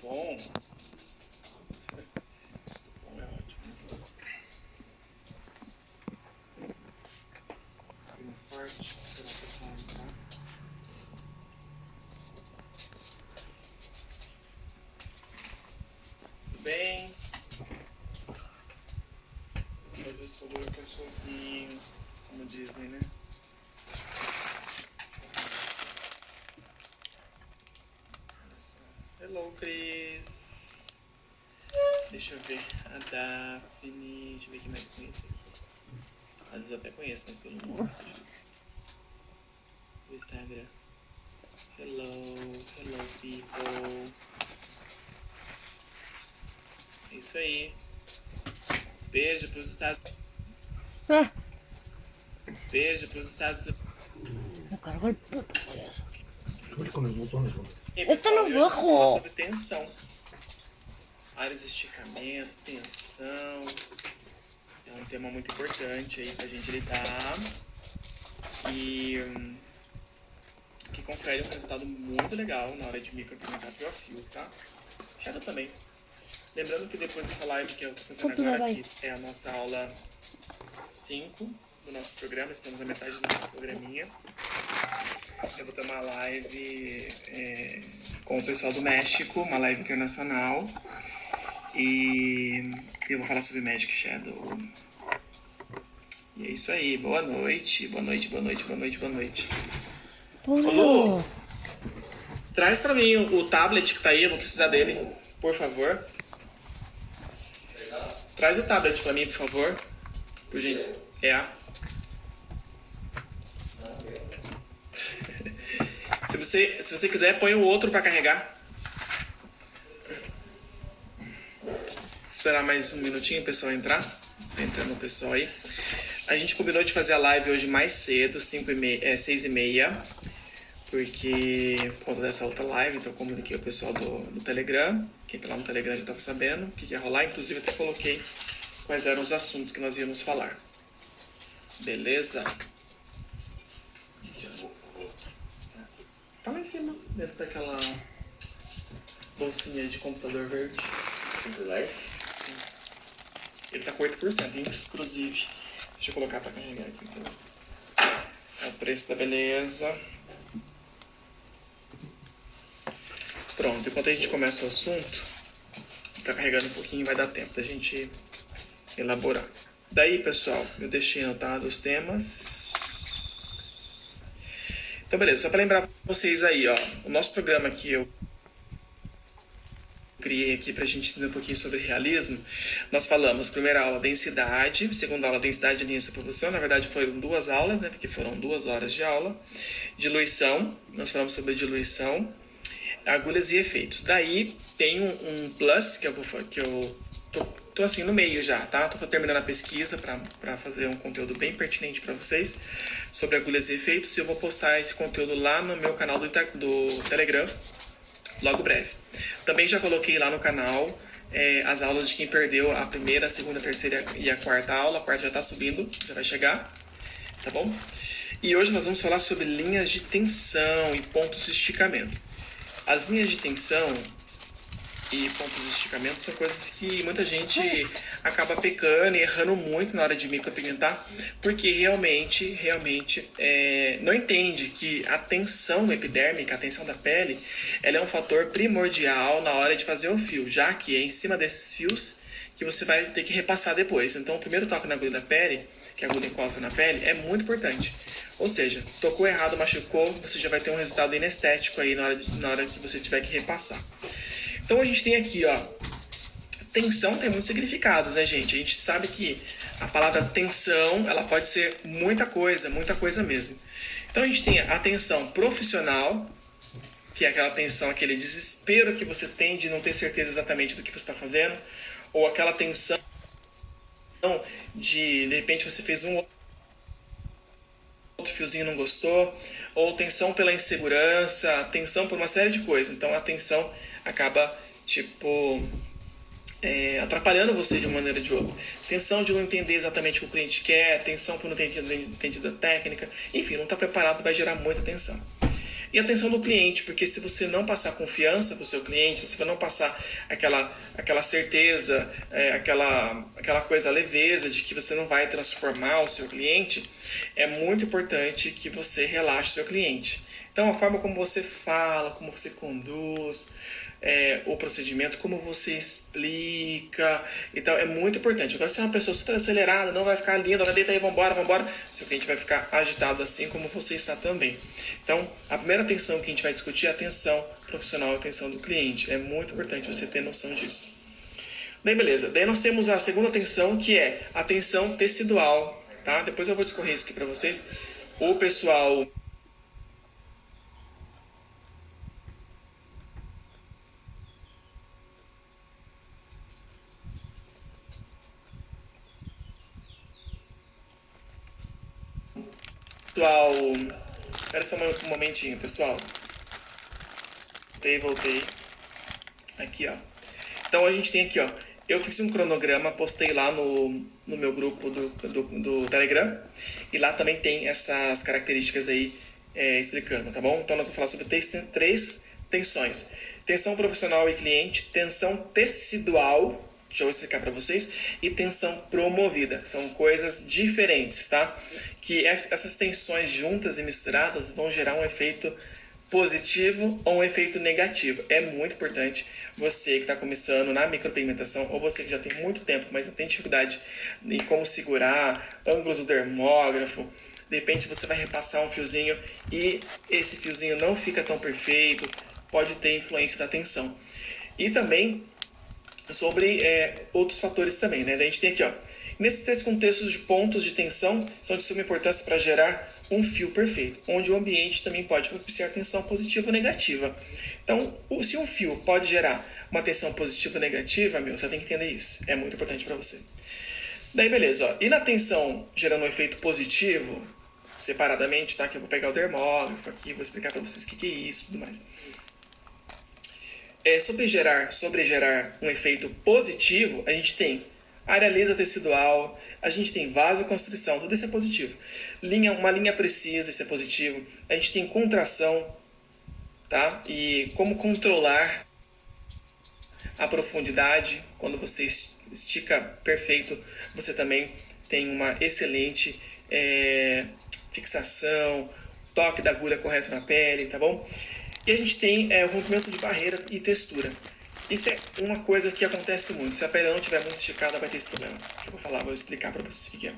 bom. Bom é ótimo. Firme forte, esperar o pessoal entrar. Tudo bem? Hoje eu sou o cachorrinho, como dizem, né? Hello, Cris. Deixa eu ver. A Daphne. Deixa eu ver quem mais eu conheço aqui. Às vezes eu até conheço, mas pelo nome. Do Instagram. Hello people. É isso aí. Beijo pros Estados Unidos. Beijo pros Estados Unidos. Carga el puto payaso. Clica con los botones, güey. Esto no Hoje eu vou falar bajo. sobre tensão. Áreas de esticamento, tensão. É um tema muito importante aí pra gente lidar. E que confere um resultado muito legal na hora de micropigmentar o fio, tá? Shadow também. Lembrando que depois dessa live que eu tô fazendo agora aqui é a nossa aula 5 do nosso programa. Estamos na metade do nosso programinha. Eu vou ter uma live com o pessoal do México, uma live internacional. E eu vou falar sobre Magic Shadow. E é isso aí. Boa noite. Boa noite, boa noite, boa noite, boa noite. Ô, Lu, traz pra mim o tablet que tá aí, eu vou precisar dele, por favor. Traz o tablet pra mim, por favor. Por gente. Se você quiser, põe o outro pra carregar. Esperar mais um minutinho o pessoal entrar. Tá entrando o pessoal aí. A gente combinou de fazer a live hoje mais cedo, 6h30. Porque por conta dessa outra live, então eu comuniquei o pessoal do Telegram. Quem tá lá no Telegram já tava sabendo o que ia rolar. Inclusive até coloquei quais eram os assuntos que nós íamos falar. Beleza? Tá lá em cima, dentro daquela bolsinha de computador verde. Ele tá com 8%, inclusive. Deixa eu colocar pra carregar aqui. Então. É o preço da beleza. Pronto, enquanto a gente começa o assunto, tá carregando um pouquinho, vai dar tempo da gente elaborar. Daí, pessoal, eu deixei anotado os temas. Então, beleza, só para lembrar vocês aí, ó, o nosso programa que eu criei aqui pra gente entender um pouquinho sobre realismo, nós falamos, primeira aula, densidade, segunda aula, densidade de linhas de superposição, na verdade foram 2 aulas, né, porque foram 2 horas de aula, diluição, nós falamos sobre diluição, agulhas e efeitos. Daí tem um plus que eu tô assim no meio já, tá? Tô terminando a pesquisa para fazer um conteúdo bem pertinente para vocês sobre agulhas e efeitos. E eu vou postar esse conteúdo lá no meu canal do Telegram logo breve. Também já coloquei lá no canal as aulas de quem perdeu a primeira, a segunda, a terceira e a quarta aula. A quarta já tá subindo, já vai chegar, tá bom? E hoje nós vamos falar sobre linhas de tensão e pontos de esticamento. As linhas de tensão e pontos de esticamento são coisas que muita gente acaba pecando e errando muito na hora de micropigmentar, porque realmente não entende que a tensão epidérmica, a tensão da pele, ela é um fator primordial na hora de fazer o fio, já que é em cima desses fios que você vai ter que repassar depois. Então, o primeiro toque na agulha da pele, que a agulha encosta na pele, é muito importante. Ou seja, tocou errado, machucou, você já vai ter um resultado inestético aí na hora que você tiver que repassar. Então, a gente tem aqui, ó, tensão tem muitos significados, né, gente? A gente sabe que a palavra tensão, ela pode ser muita coisa mesmo. Então, a gente tem a tensão profissional, que é aquela tensão, aquele desespero que você tem de não ter certeza exatamente do que você está fazendo, ou aquela tensão de repente você fez um outro fiozinho e não gostou, ou tensão pela insegurança, tensão por uma série de coisas. Então a tensão acaba atrapalhando você de uma maneira ou de outra. Tensão de não entender exatamente o que o cliente quer, tensão por não ter entendido a técnica, enfim, não está preparado, vai gerar muita tensão. E atenção do cliente, porque se você não passar confiança para o seu cliente, se você não passar aquela certeza, aquela coisa leveza de que você não vai transformar o seu cliente, é muito importante que você relaxe o seu cliente. Então, a forma como você fala, como você conduz, o procedimento, como você explica e tal, é muito importante. Agora, se é uma pessoa super acelerada, não vai ficar linda, vai deitar aí, vambora, seu cliente vai ficar agitado assim como você está também. Então, a primeira atenção que a gente vai discutir é a atenção profissional, a atenção do cliente. É muito importante você ter noção disso. Daí, beleza. Daí nós temos a segunda atenção, que é a atenção tecidual, tá? Depois eu vou discorrer isso aqui para vocês. O pessoal... Espera só um momentinho, pessoal. Voltei. Aqui, ó. Então a gente tem aqui, ó. Eu fiz um cronograma, postei lá no meu grupo do Telegram. E lá também tem essas características aí explicando, tá bom? Então nós vamos falar sobre três tensões. Tensão profissional e cliente, tensão tecidual, que já vou explicar para vocês, e tensão promovida. São coisas diferentes, tá? Que essas tensões juntas e misturadas vão gerar um efeito positivo ou um efeito negativo. É muito importante você que está começando na micropigmentação, ou você que já tem muito tempo, mas não tem dificuldade em como segurar, ângulos do dermógrafo. De repente você vai repassar um fiozinho e esse fiozinho não fica tão perfeito, pode ter influência da tensão. E também sobre outros fatores também, né? Daí a gente tem aqui, ó. Nesses três contextos de pontos de tensão são de suma importância para gerar um fio perfeito, onde o ambiente também pode propiciar tensão positiva ou negativa. Então, se um fio pode gerar uma tensão positiva ou negativa, você tem que entender isso. É muito importante para você. Daí, beleza, ó. E na tensão gerando um efeito positivo, separadamente, tá? Que eu vou pegar o dermógrafo aqui, vou explicar para vocês o que é isso e tudo mais. Sobre gerar um efeito positivo, a gente tem área lisa tecidual, a gente tem vasoconstrição, tudo isso é positivo. Uma linha precisa, isso é positivo. A gente tem contração, tá? E como controlar a profundidade, quando você estica perfeito, você também tem uma excelente fixação, toque da agulha correto na pele, tá bom? E a gente tem o rompimento de barreira e textura. Isso é uma coisa que acontece muito. Se a pele não estiver muito esticada, vai ter esse problema. Eu vou explicar para vocês o que é.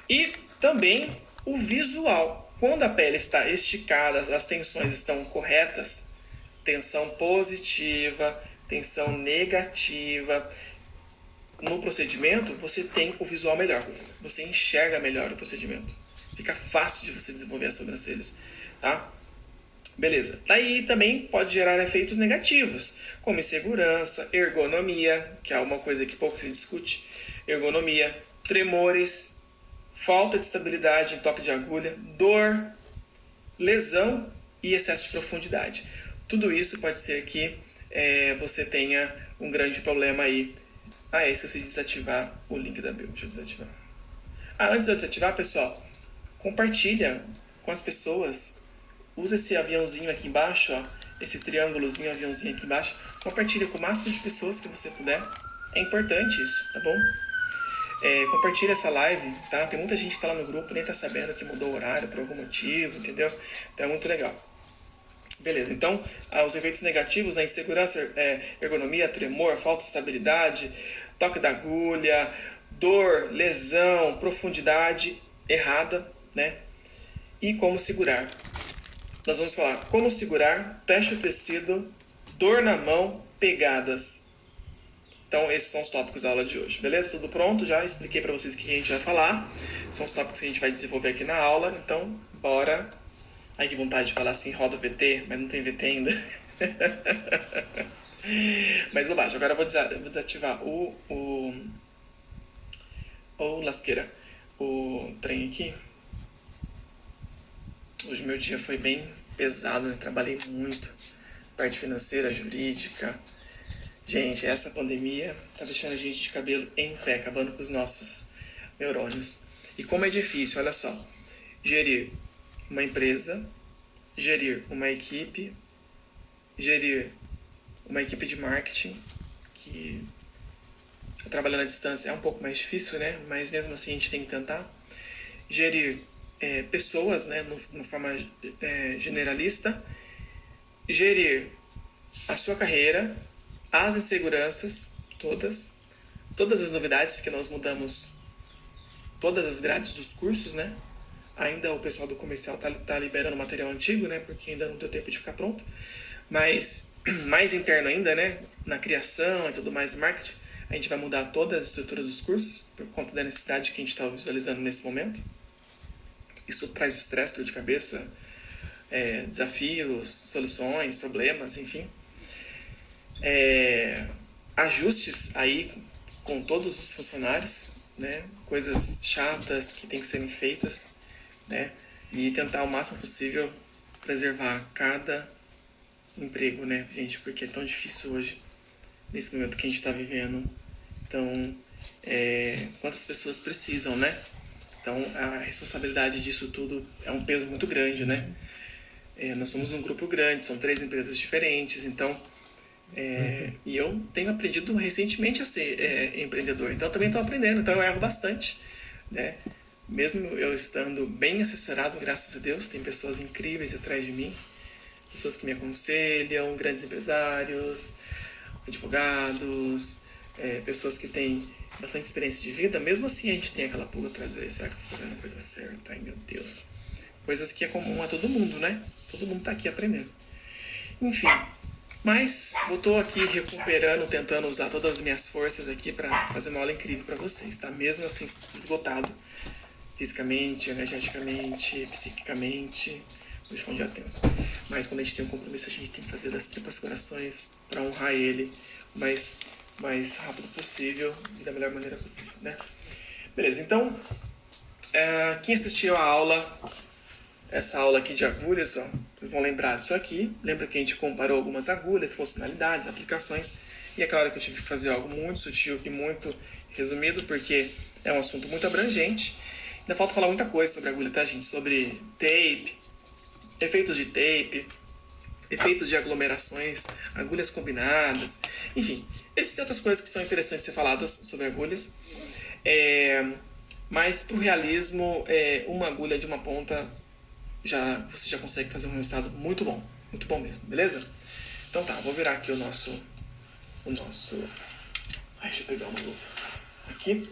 E também o visual. Quando a pele está esticada, as tensões estão corretas, tensão positiva, tensão negativa, no procedimento você tem o visual melhor. Você enxerga melhor o procedimento. Fica fácil de você desenvolver as sobrancelhas, tá? Beleza. Daí também pode gerar efeitos negativos, como insegurança, ergonomia, que é uma coisa que pouco se discute, ergonomia, tremores, falta de estabilidade em toque de agulha, dor, lesão e excesso de profundidade. Tudo isso pode ser que você tenha um grande problema aí. Esqueci de desativar o link da bio. Deixa eu desativar. Antes de eu desativar, pessoal, compartilha com as pessoas. Usa esse aviãozinho aqui embaixo, ó, esse triângulozinho, aviãozinho aqui embaixo. Compartilha com o máximo de pessoas que você puder. É importante isso, tá bom? Compartilha essa live, tá? Tem muita gente que tá lá no grupo, nem tá sabendo que mudou o horário por algum motivo, entendeu? Então é muito legal. Beleza, então os efeitos negativos, né? Insegurança, ergonomia, tremor, falta de estabilidade, toque da agulha, dor, lesão, profundidade errada, né? E como segurar. Nós vamos falar como segurar, teste o tecido, dor na mão, pegadas. Então, esses são os tópicos da aula de hoje. Beleza? Tudo pronto? Já expliquei para vocês o que a gente vai falar. São os tópicos que a gente vai desenvolver aqui na aula. Então, bora. Ai, que vontade de falar assim, roda o VT, mas não tem VT ainda. Mas bobagem. Agora eu vou desativar o lasqueira. O trem aqui. Hoje meu dia foi bem pesado, né? Trabalhei muito. Parte financeira, jurídica. Gente, essa pandemia tá deixando a gente de cabelo em pé, acabando com os nossos neurônios. E como é difícil, olha só. Gerir uma empresa, gerir uma equipe de marketing, que trabalhando à distância é um pouco mais difícil, né? Mas mesmo assim a gente tem que tentar. Gerir pessoas, né? De uma forma generalista. Gerir a sua carreira, as inseguranças, todas as novidades, porque nós mudamos todas as grades dos cursos, né? Ainda o pessoal do comercial tá liberando material antigo, né? Porque ainda não deu tempo de ficar pronto. Mas mais interno ainda, né? Na criação e tudo mais do marketing, a gente vai mudar todas as estruturas dos cursos por conta da necessidade que a gente está visualizando nesse momento. Isso traz estresse, dor de cabeça, desafios, soluções, problemas, enfim. Ajustes aí com todos os funcionários, né? Coisas chatas que tem que serem feitas, né? E tentar o máximo possível preservar cada emprego, né, gente? Porque é tão difícil hoje, nesse momento que a gente está vivendo. Então, quantas pessoas precisam, né? Então, a responsabilidade disso tudo é um peso muito grande, né? Nós somos um grupo grande, são 3 empresas diferentes, então... E eu tenho aprendido recentemente a ser empreendedor, então eu também estou aprendendo, então eu erro bastante, né? Mesmo eu estando bem assessorado, graças a Deus, tem pessoas incríveis atrás de mim, pessoas que me aconselham, grandes empresários, advogados, pessoas que têm bastante experiência de vida. Mesmo assim a gente tem aquela pulga atrás da orelha: será que eu estou fazendo a coisa certa? Ai meu Deus. Coisas que é comum a todo mundo, né? Todo mundo está aqui aprendendo. Enfim, mas eu estou aqui recuperando, tentando usar todas as minhas forças aqui para fazer uma aula incrível para vocês, tá? Mesmo assim esgotado, fisicamente, energeticamente, psiquicamente, deixa eu tenso. Mas quando a gente tem um compromisso, a gente tem que fazer das tripas corações para honrar ele o mais rápido possível e da melhor maneira possível, né? Beleza, então, quem assistiu a aula, essa aula aqui de agulhas, ó, vocês vão lembrar disso aqui. Lembra que a gente comparou algumas agulhas, funcionalidades, aplicações, e é claro que eu tive que fazer algo muito sutil e muito resumido, porque é um assunto muito abrangente. Ainda falta falar muita coisa sobre agulha, tá, gente? Sobre tape, efeitos de tape, efeitos de aglomerações, agulhas combinadas, enfim, essas outras coisas que são interessantes ser faladas sobre agulhas. Mas para o realismo, uma agulha de uma ponta, você já consegue fazer um resultado muito bom mesmo, beleza? Então tá, vou virar aqui o nosso... Deixa eu pegar uma luva aqui,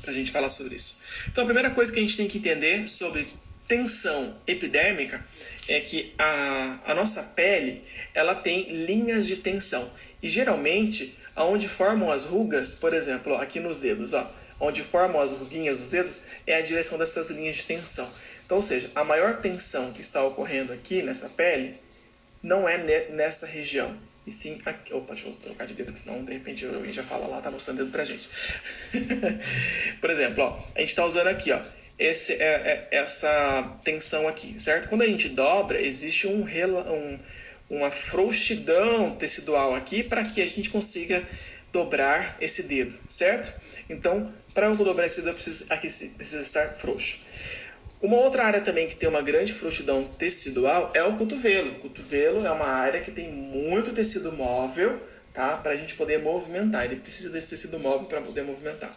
pra gente falar sobre isso. Então a primeira coisa que a gente tem que entender sobre tensão epidérmica é que a nossa pele, ela tem linhas de tensão. E geralmente, aonde formam as rugas, por exemplo, ó, aqui nos dedos, ó, onde formam as ruguinhas dos dedos, é a direção dessas linhas de tensão. Então, ou seja, a maior tensão que está ocorrendo aqui nessa pele não é nessa região, e sim aqui. Opa, deixa eu trocar de dedo, senão de repente alguém já fala lá, tá mostrando o dedo pra gente. Por exemplo, ó, a gente está usando aqui, ó, essa tensão aqui, certo? Quando a gente dobra, existe uma frouxidão tecidual aqui para que a gente consiga dobrar esse dedo, certo? Então, para eu dobrar esse dedo, precisa estar frouxo. Uma outra área também que tem uma grande frouxidão tecidual é o cotovelo. O cotovelo é uma área que tem muito tecido móvel, tá? Para a gente poder movimentar. Ele precisa desse tecido móvel para poder movimentar.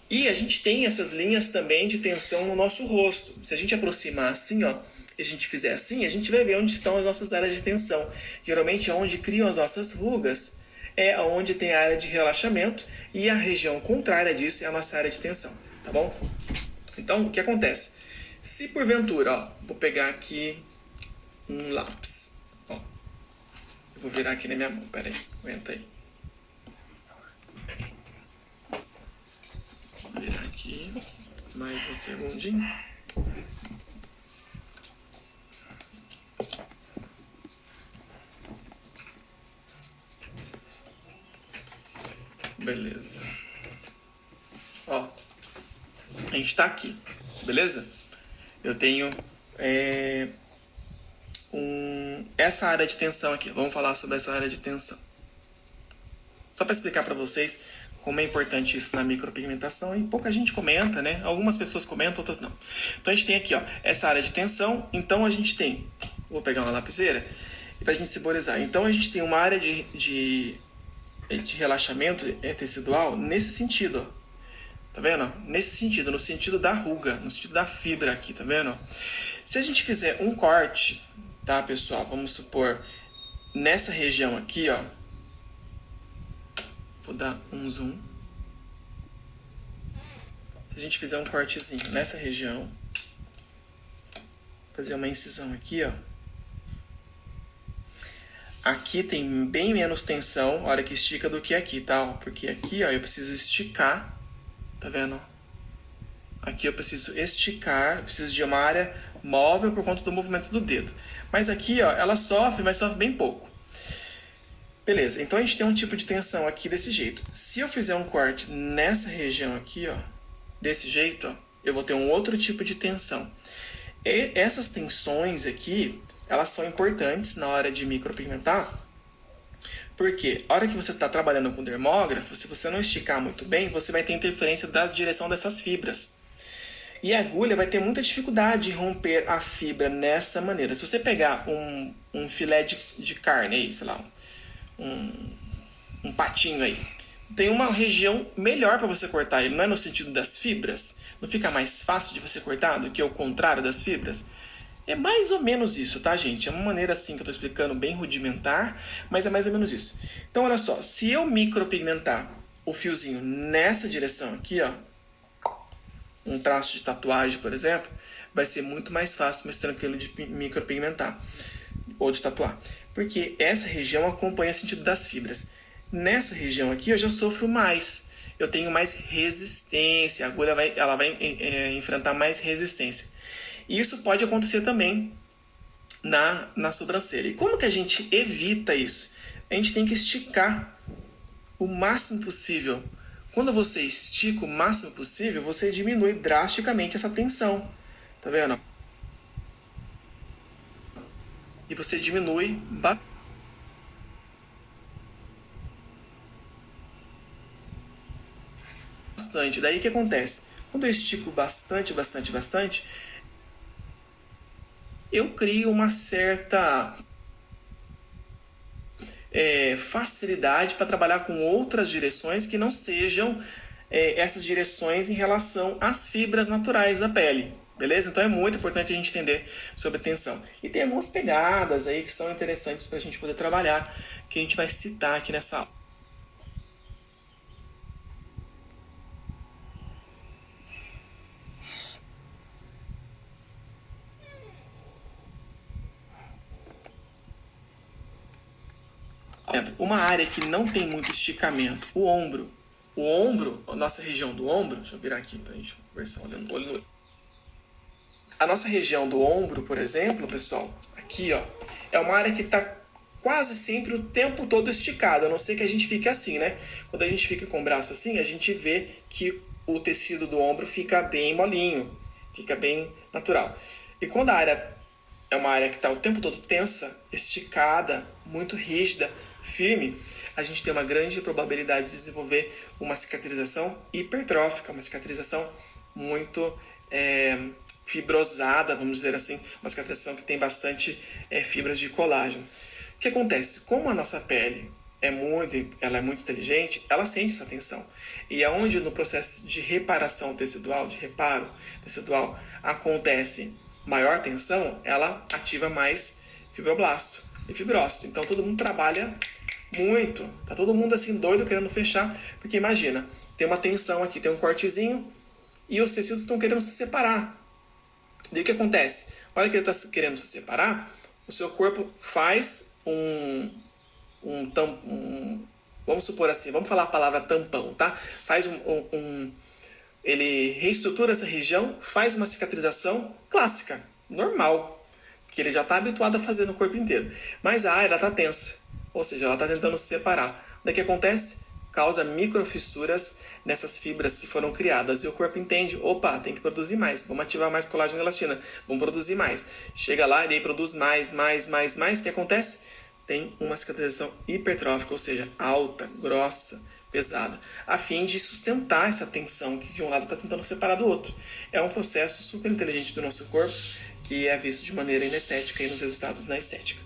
E a gente tem essas linhas também de tensão no nosso rosto. Se a gente aproximar assim, ó, e a gente fizer assim, a gente vai ver onde estão as nossas áreas de tensão. Geralmente, onde criam as nossas rugas é onde tem a área de relaxamento, e a região contrária disso é a nossa área de tensão, tá bom? Então, o que acontece? Se porventura, ó, vou pegar aqui um lápis, ó, eu vou virar aqui na minha mão, peraí, aguenta aí. Vou virar aqui, mais um segundinho. Beleza. Ó, a gente tá aqui, beleza? Eu tenho essa área de tensão aqui. Vamos falar sobre essa área de tensão. Só para explicar para vocês como é importante isso na micropigmentação e pouca gente comenta, né? Algumas pessoas comentam, outras não. Então a gente tem aqui, ó, essa área de tensão. Então a gente tem, vou pegar uma lapiseira para a gente simbolizar. Então a gente tem uma área de relaxamento tecidual nesse sentido, ó. Tá vendo? Nesse sentido, no sentido da ruga, no sentido da fibra aqui, tá vendo? Se a gente fizer um corte, tá, pessoal? Vamos supor nessa região aqui, ó. Vou dar um zoom. Se a gente fizer um cortezinho nessa região, fazer uma incisão aqui, ó. Aqui tem bem menos tensão, a hora que estica, do que aqui, tá? Porque aqui, ó, eu preciso esticar, tá vendo? Aqui eu preciso esticar, eu preciso de uma área móvel por conta do movimento do dedo. Mas aqui, ó, ela sofre, mas sofre bem pouco. Beleza, então a gente tem um tipo de tensão aqui desse jeito. Se eu fizer um corte nessa região aqui, ó, desse jeito, ó, eu vou ter um outro tipo de tensão. E essas tensões aqui, elas são importantes na hora de micropigmentar, porque a hora que você está trabalhando com dermógrafo, se você não esticar muito bem, você vai ter interferência da direção dessas fibras. E a agulha vai ter muita dificuldade em romper a fibra nessa maneira. Se você pegar um filé de carne aí, sei lá, um patinho aí, tem uma região melhor para você cortar ele, não é no sentido das fibras? Não fica mais fácil de você cortar do que o contrário das fibras? É mais ou menos isso, tá, gente? É uma maneira assim que eu tô explicando, bem rudimentar, mas é mais ou menos isso. Então, olha só, se eu micropigmentar o fiozinho nessa direção aqui, ó, um traço de tatuagem, por exemplo, vai ser muito mais fácil, mais tranquilo de micropigmentar ou de tatuar. Porque essa região acompanha o sentido das fibras. Nessa região aqui eu já sofro mais. Eu tenho mais resistência. A agulha vai enfrentar mais resistência. E isso pode acontecer também na sobrancelha. E como que a gente evita isso? A gente tem que esticar o máximo possível. Quando você estica o máximo possível, você diminui drasticamente essa tensão. Tá vendo? E você diminui bastante. Daí o que acontece? Quando eu estico bastante, eu crio uma certa facilidade para trabalhar com outras direções que não sejam essas direções em relação às fibras naturais da pele. Beleza? Então é muito importante a gente entender sobre tensão. E tem algumas pegadas aí que são interessantes para a gente poder trabalhar, que a gente vai citar aqui nessa aula. Uma área que não tem muito esticamento, o ombro. O ombro, a nossa região do ombro, deixa eu virar aqui para a gente conversar olhando olho no olho. A nossa região do ombro, por exemplo, pessoal, aqui, ó, é uma área que está quase sempre o tempo todo esticada, a não ser que a gente fique assim, né? Quando a gente fica com o braço assim, a gente vê que o tecido do ombro fica bem molinho, fica bem natural. E quando a área é uma área que está o tempo todo tensa, esticada, muito rígida, firme, a gente tem uma grande probabilidade de desenvolver uma cicatrização hipertrófica, uma cicatrização muito fibrosada, vamos dizer assim, uma cicatrização que tem bastante fibras de colágeno. O que acontece? Como a nossa pele ela é muito inteligente, ela sente essa tensão. E aonde no processo de reparação tecidual, de reparo tecidual, acontece maior tensão, ela ativa mais fibroblasto e fibrócito. Então todo mundo trabalha muito, tá todo mundo assim doido querendo fechar, porque imagina, tem uma tensão aqui, tem um cortezinho e os tecidos estão querendo se separar. Daí o que acontece? A hora que ele está querendo se separar, o seu corpo faz vamos supor assim, vamos falar a palavra tampão, tá? Faz ele reestrutura essa região, faz uma cicatrização clássica, normal, que ele já está habituado a fazer no corpo inteiro. Mas a área está tensa, ou seja, ela está tentando se separar. Daí o que acontece? Causa microfissuras nessas fibras que foram criadas. E o corpo entende, opa, tem que produzir mais, vamos ativar mais colágeno e elastina, vamos produzir mais. Chega lá e daí produz mais. O que acontece? Tem uma cicatrização hipertrófica, ou seja, alta, grossa, pesada, a fim de sustentar essa tensão que de um lado está tentando separar do outro. É um processo super inteligente do nosso corpo que é visto de maneira inestética e nos resultados na estética.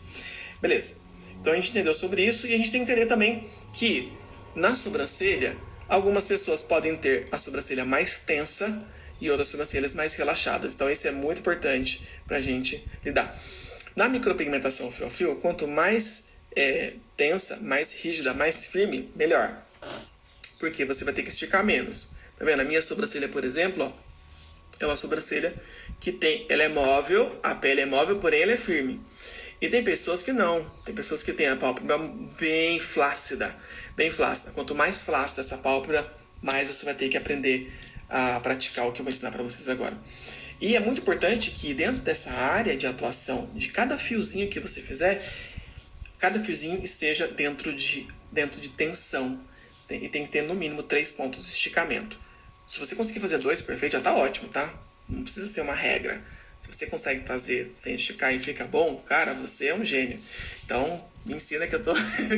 Beleza. Então a gente entendeu sobre isso e a gente tem que entender também que na sobrancelha, algumas pessoas podem ter a sobrancelha mais tensa e outras sobrancelhas mais relaxadas. Então isso é muito importante para a gente lidar. Na micropigmentação fio a fio, quanto mais tensa, mais rígida, mais firme, melhor. Porque você vai ter que esticar menos. Tá vendo? A minha sobrancelha, por exemplo, ó, é uma sobrancelha que ela é móvel, a pele é móvel, porém ela é firme. E tem pessoas que não. Tem pessoas que têm a pálpebra bem flácida. Bem flácida. Quanto mais flácida essa pálpebra, mais você vai ter que aprender a praticar o que eu vou ensinar para vocês agora. E é muito importante que dentro dessa área de atuação, de cada fiozinho que você fizer, cada fiozinho esteja dentro de tensão. E tem que ter no mínimo 3 pontos de esticamento. Se você conseguir fazer 2 perfeito, já tá ótimo, tá? Não precisa ser uma regra. Se você consegue fazer sem esticar e fica bom, cara, você é um gênio. Então, me ensina que eu tô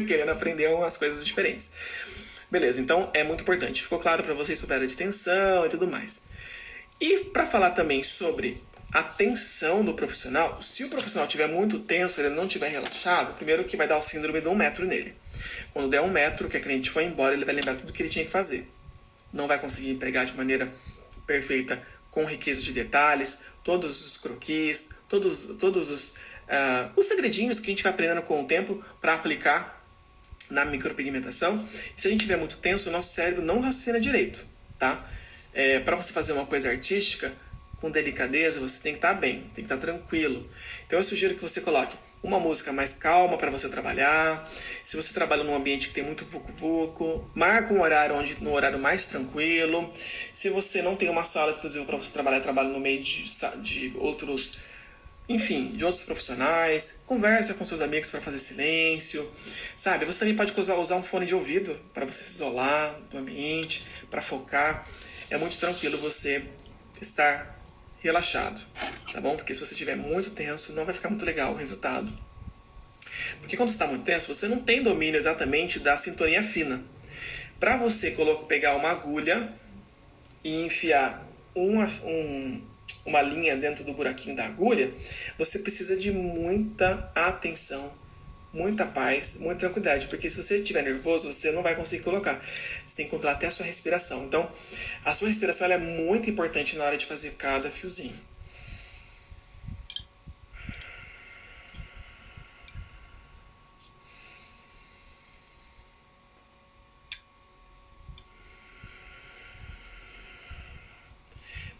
querendo aprender umas coisas diferentes. Beleza, então é muito importante. Ficou claro para vocês sobre a área de tensão e tudo mais. E para falar também sobre a tensão do profissional, se o profissional estiver muito tenso, ele não estiver relaxado, primeiro que vai dar o síndrome do 1 metro nele. Quando der 1 metro, que a cliente foi embora, ele vai lembrar tudo que ele tinha que fazer. Não vai conseguir empregar de maneira perfeita, com riqueza de detalhes, todos os croquis, todos os segredinhos que a gente vai aprendendo com o tempo para aplicar na micropigmentação. E se a gente estiver muito tenso, o nosso cérebro não raciocina direito, tá? Para você fazer uma coisa artística, com delicadeza, você tem que estar bem, tem que estar tranquilo. Então eu sugiro que você coloque uma música mais calma para você trabalhar. Se você trabalha num ambiente que tem muito vucu-vucu, marca um horário no horário mais tranquilo. Se você não tem uma sala exclusiva para você trabalhar, trabalha no meio de outros, enfim, de outros profissionais. Conversa com seus amigos para fazer silêncio, sabe? Você também pode usar um fone de ouvido para você se isolar do ambiente, para focar. É muito tranquilo você estar relaxado, tá bom? Porque se você estiver muito tenso, não vai ficar muito legal o resultado. Porque quando você está muito tenso, você não tem domínio exatamente da sintonia fina. Para você pegar uma agulha e enfiar uma linha dentro do buraquinho da agulha, você precisa de muita atenção, muita paz, muita tranquilidade, porque se você estiver nervoso, você não vai conseguir colocar. Você tem que controlar até a sua respiração. Então, a sua respiração ela é muito importante na hora de fazer cada fiozinho.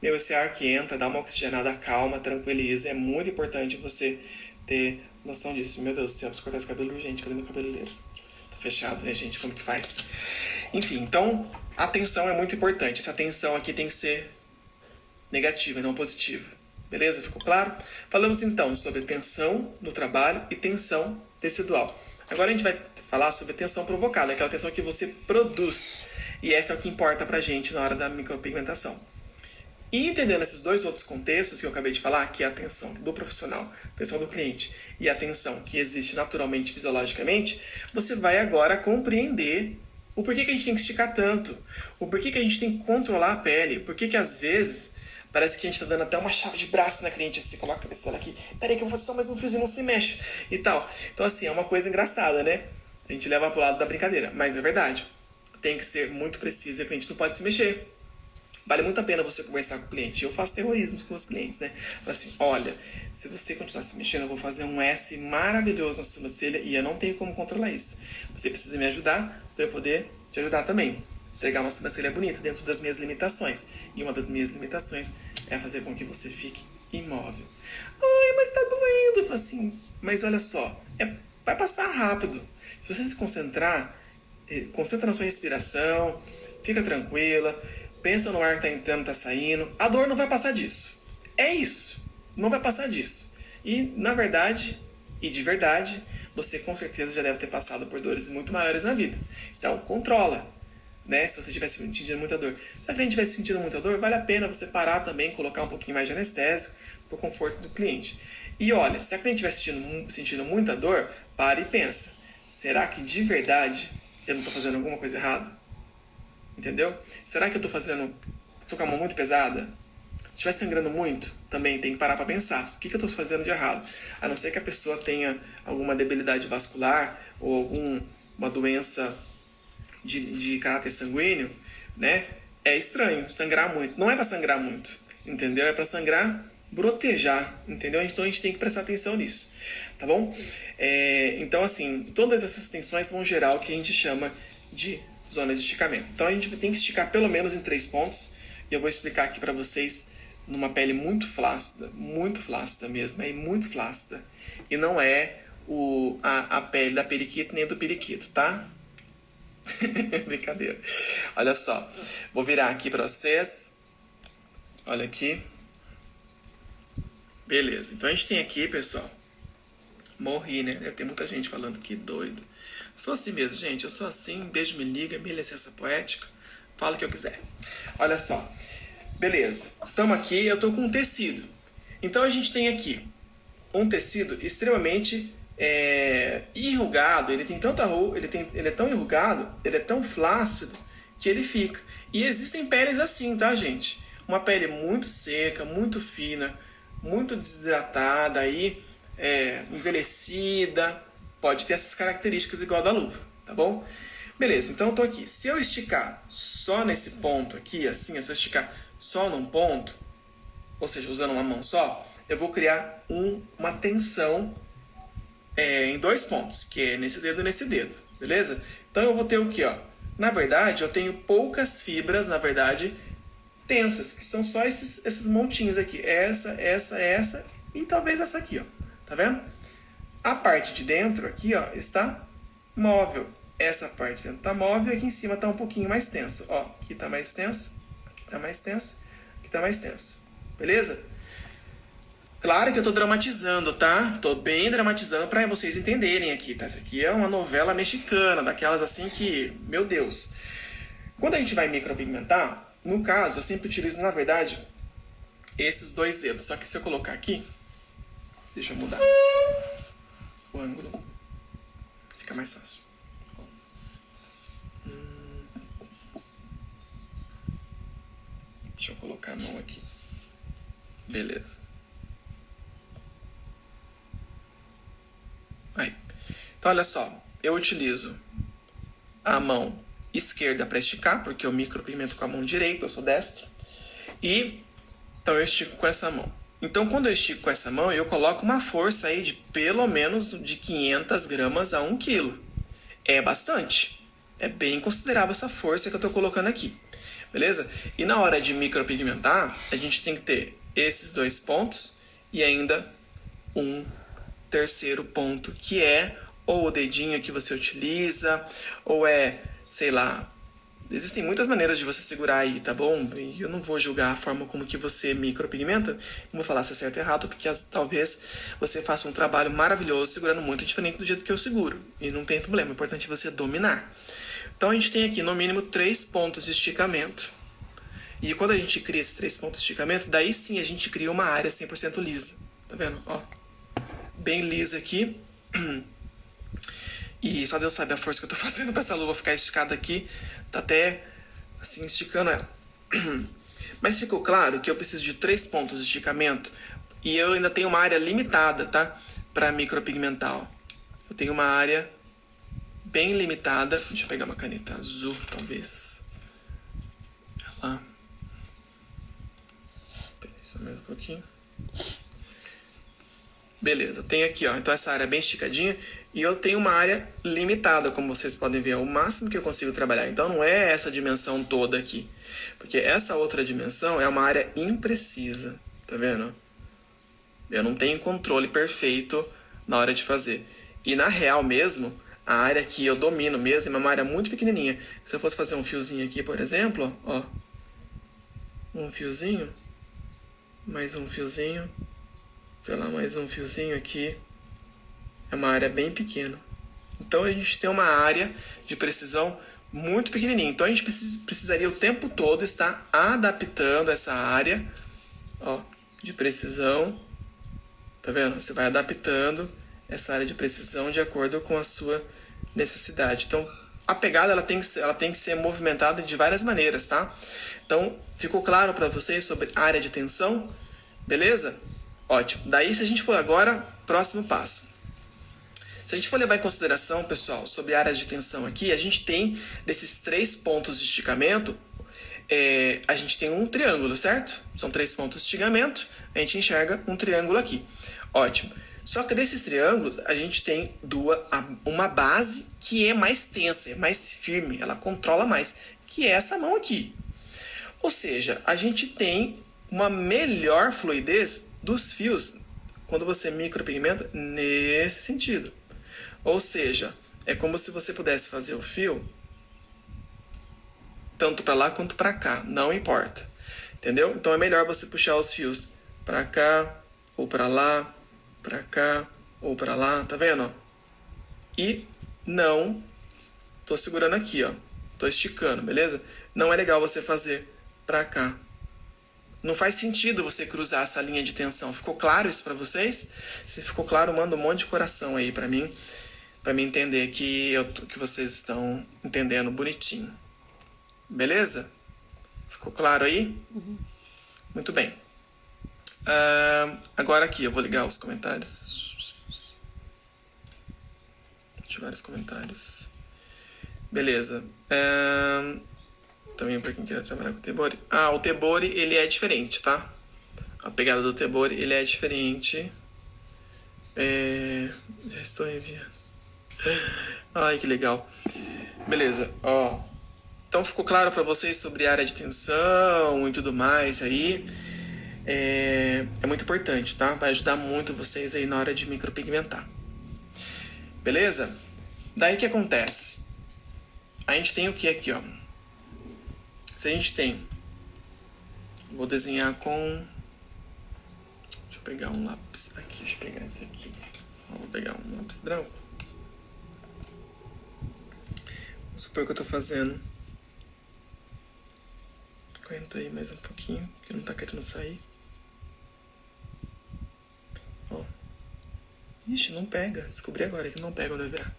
Esse ar que entra, dá uma oxigenada, calma, tranquiliza. É muito importante você ter noção disso. Meu Deus do céu, preciso cortar esse cabelo urgente. Cadê meu cabeleireiro? Tá fechado, né, gente? Como que faz? Enfim, então, a tensão é muito importante. Essa tensão aqui tem que ser negativa e não positiva. Beleza? Ficou claro? Falamos então sobre tensão no trabalho e tensão tecidual. Agora a gente vai falar sobre tensão provocada, aquela tensão que você produz. E essa é o que importa pra gente na hora da micropigmentação. E entendendo esses dois outros contextos que eu acabei de falar, que é a atenção do profissional, a atenção do cliente e a atenção que existe naturalmente, fisiologicamente, você vai agora compreender o porquê que a gente tem que esticar tanto, o porquê que a gente tem que controlar a pele, porquê que às vezes parece que a gente está dando até uma chave de braço na cliente, você coloca a cabeça dela aqui, peraí que eu vou fazer só mais um fiozinho, não se mexe e tal. Então assim, é uma coisa engraçada, né? A gente leva pro lado da brincadeira, mas é verdade. Tem que ser muito preciso e a cliente não pode se mexer. Vale muito a pena você conversar com o cliente. Eu faço terrorismo com os clientes, né? Falo assim, olha, se você continuar se mexendo, eu vou fazer um S maravilhoso na sua sobrancelha e eu não tenho como controlar isso. Você precisa me ajudar para eu poder te ajudar também. Entregar uma sobrancelha bonita dentro das minhas limitações. E uma das minhas limitações é fazer com que você fique imóvel. Ai, mas tá doendo. Eu falo assim, mas olha só, vai passar rápido. Se você se concentrar, concentra na sua respiração, fica tranquila, pensa no ar que tá entrando, tá saindo. A dor não vai passar disso. É isso. Não vai passar disso. E, na verdade, e de verdade, você com certeza já deve ter passado por dores muito maiores na vida. Então, controla, né? Se você estiver sentindo muita dor. Se a cliente estiver sentindo muita dor, vale a pena você parar também, colocar um pouquinho mais de anestésico para o conforto do cliente. E olha, se a cliente estiver sentindo muita dor, pare e pensa. Será que de verdade eu não estou fazendo alguma coisa errada? Entendeu? Será que eu tô com a mão muito pesada? Se estiver sangrando muito, também tem que parar para pensar. O que eu estou fazendo de errado? A não ser que a pessoa tenha alguma debilidade vascular ou alguma doença de caráter sanguíneo, né? É estranho sangrar muito. Não é para sangrar muito, entendeu? É para sangrar, brotejar, entendeu? Então a gente tem que prestar atenção nisso, tá bom? Então, assim, todas essas tensões vão gerar o que a gente chama de zonas de esticamento. Então a gente tem que esticar pelo menos em 3 pontos. E eu vou explicar aqui para vocês numa pele muito flácida mesmo, muito flácida. E não é a pele da periquita nem do periquito, tá? Brincadeira. Olha só, vou virar aqui para vocês. Olha aqui. Beleza, então a gente tem aqui, pessoal. Morri, né? Deve ter muita gente falando que doido. Sou assim mesmo, gente. Eu sou assim. Beijo, me liga, minha licença poética. Fala o que eu quiser. Olha só. Beleza. Estamos aqui. Eu estou com um tecido. Então a gente tem aqui um tecido extremamente enrugado. Ele tem tanta ele é tão enrugado, ele é tão flácido que ele fica. E existem peles assim, tá, gente? Uma pele muito seca, muito fina, muito desidratada, aí, envelhecida. Pode ter essas características igual a da luva, tá bom? Beleza, então eu tô aqui. Se eu esticar só nesse ponto aqui, assim, se eu esticar só num ponto, ou seja, usando uma mão só, eu vou criar uma tensão em 2 pontos, que é nesse dedo e nesse dedo, beleza? Então eu vou ter o que, ó? Na verdade, eu tenho poucas fibras, na verdade, tensas, que são só esses montinhos aqui. Essa e talvez essa aqui, ó. Tá vendo? A parte de dentro aqui, ó, está móvel. Essa parte de dentro está móvel e aqui em cima está um pouquinho mais tenso. Ó, aqui está mais tenso, aqui está mais tenso, aqui está mais tenso. Beleza? Claro que eu estou dramatizando, tá? Estou bem dramatizando para vocês entenderem aqui, tá? Isso aqui é uma novela mexicana, daquelas assim que, meu Deus. Quando a gente vai micropigmentar, no caso, eu sempre utilizo, na verdade, esses 2 dedos. Só que se eu colocar aqui, deixa eu mudar o ângulo, fica mais fácil. Deixa eu colocar a mão aqui. Beleza. Aí. Então, olha só. Eu utilizo a mão esquerda para esticar, porque eu micropigmento com a mão direita, eu sou destro. E então eu estico com essa mão. Então, quando eu estico com essa mão, eu coloco uma força aí de pelo menos de 500 gramas a 1 quilo. É bastante. É bem considerável essa força que eu estou colocando aqui. Beleza? E na hora de micropigmentar, a gente tem que ter esses 2 pontos e ainda um terceiro ponto, que é ou o dedinho que você utiliza, ou sei lá, existem muitas maneiras de você segurar aí, tá bom? E eu não vou julgar a forma como que você micropigmenta, não vou falar se é certo ou errado, porque talvez você faça um trabalho maravilhoso segurando muito diferente do jeito que eu seguro, e não tem problema, é importante você dominar. Então a gente tem aqui no mínimo 3 pontos de esticamento, e quando a gente cria esses 3 pontos de esticamento, daí sim a gente cria uma área 100% lisa, tá vendo? Ó, bem lisa aqui. E só Deus sabe a força que eu tô fazendo pra essa luva ficar esticada aqui. Tá até assim esticando ela. Mas ficou claro que eu preciso de 3 pontos de esticamento. E eu ainda tenho uma área limitada, tá? Pra micropigmentar, ó. Eu tenho uma área bem limitada. Deixa eu pegar uma caneta azul, talvez. Olha lá. Peraí só mais um pouquinho. Beleza, tem aqui, ó. Então essa área é bem esticadinha. E eu tenho uma área limitada, como vocês podem ver. É o máximo que eu consigo trabalhar. Então não é essa dimensão toda aqui. Porque essa outra dimensão é uma área imprecisa. Tá vendo? Eu não tenho controle perfeito na hora de fazer. E na real mesmo, a área que eu domino mesmo é uma área muito pequenininha. Se eu fosse fazer um fiozinho aqui, por exemplo, ó. Um fiozinho. Mais um fiozinho. Sei lá, mais um fiozinho aqui. É uma área bem pequena. Então a gente tem uma área de precisão muito pequenininha. Então a gente precisaria o tempo todo estar adaptando essa área, ó, de precisão. Tá vendo? Você vai adaptando essa área de precisão de acordo com a sua necessidade. Então a pegada ela tem que ser movimentada de várias maneiras, tá? Então, ficou claro para vocês sobre área de tensão? Beleza? Ótimo. Daí, se a gente for agora, próximo passo. Se a gente for levar em consideração, pessoal, sobre áreas de tensão aqui, a gente tem, desses 3 pontos de esticamento, a gente tem um triângulo, certo? São 3 pontos de esticamento, a gente enxerga um triângulo aqui. Ótimo. Só que desses triângulos, a gente tem uma base que é mais tensa, é mais firme, ela controla mais, que é essa mão aqui. Ou seja, a gente tem uma melhor fluidez dos fios quando você micropigmenta nesse sentido. Ou seja, é como se você pudesse fazer o fio tanto para lá quanto para cá, não importa. Entendeu? Então é melhor você puxar os fios para cá ou para lá, para cá ou para lá, tá vendo? E não tô segurando aqui, ó. Tô esticando, beleza? Não é legal você fazer para cá. Não faz sentido você cruzar essa linha de tensão. Ficou claro isso para vocês? Se ficou claro, manda um monte de coração aí para mim entender que vocês estão entendendo bonitinho. Beleza? Ficou claro aí? Uhum. Muito bem. Agora aqui, eu vou ligar os comentários. Ativar os comentários. Beleza. Também para quem quer trabalhar com o Tebori. O Tebori, ele é diferente, tá? A pegada do Tebori, ele é diferente. Já estou enviando. Ai, que legal. Beleza, ó. Então ficou claro para vocês sobre a área de tensão e tudo mais aí. É muito importante, tá? Vai ajudar muito vocês aí na hora de micropigmentar. Beleza? Daí o que acontece? A gente tem o que aqui, ó? Se a gente tem... Vou desenhar com... Deixa eu pegar um lápis aqui. Deixa eu pegar esse aqui. Vou pegar um lápis branco. Vamos supor que eu tô fazendo... Aguenta aí mais um pouquinho, que não tá querendo sair. Ó. Ixi, não pega. Descobri agora que não pega o EVA.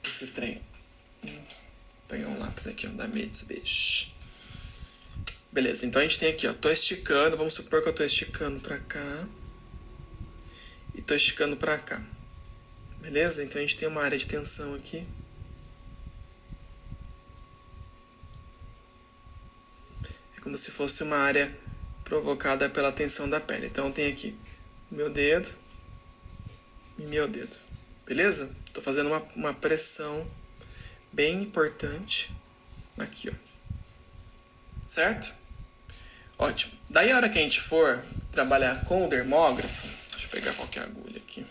Esse trem. Vou pegar um lápis aqui, ó, da Mitsubishi. Beleza, então a gente tem aqui, ó. Tô esticando, vamos supor que eu tô esticando pra cá. E tô esticando pra cá. Beleza? Então a gente tem uma área de tensão aqui. Como se fosse uma área provocada pela tensão da pele. Então tem aqui meu dedo e meu dedo. Beleza? Estou fazendo uma pressão bem importante aqui, ó. Certo? Ótimo. Daí a hora que a gente for trabalhar com o dermógrafo, deixa eu pegar qualquer agulha aqui.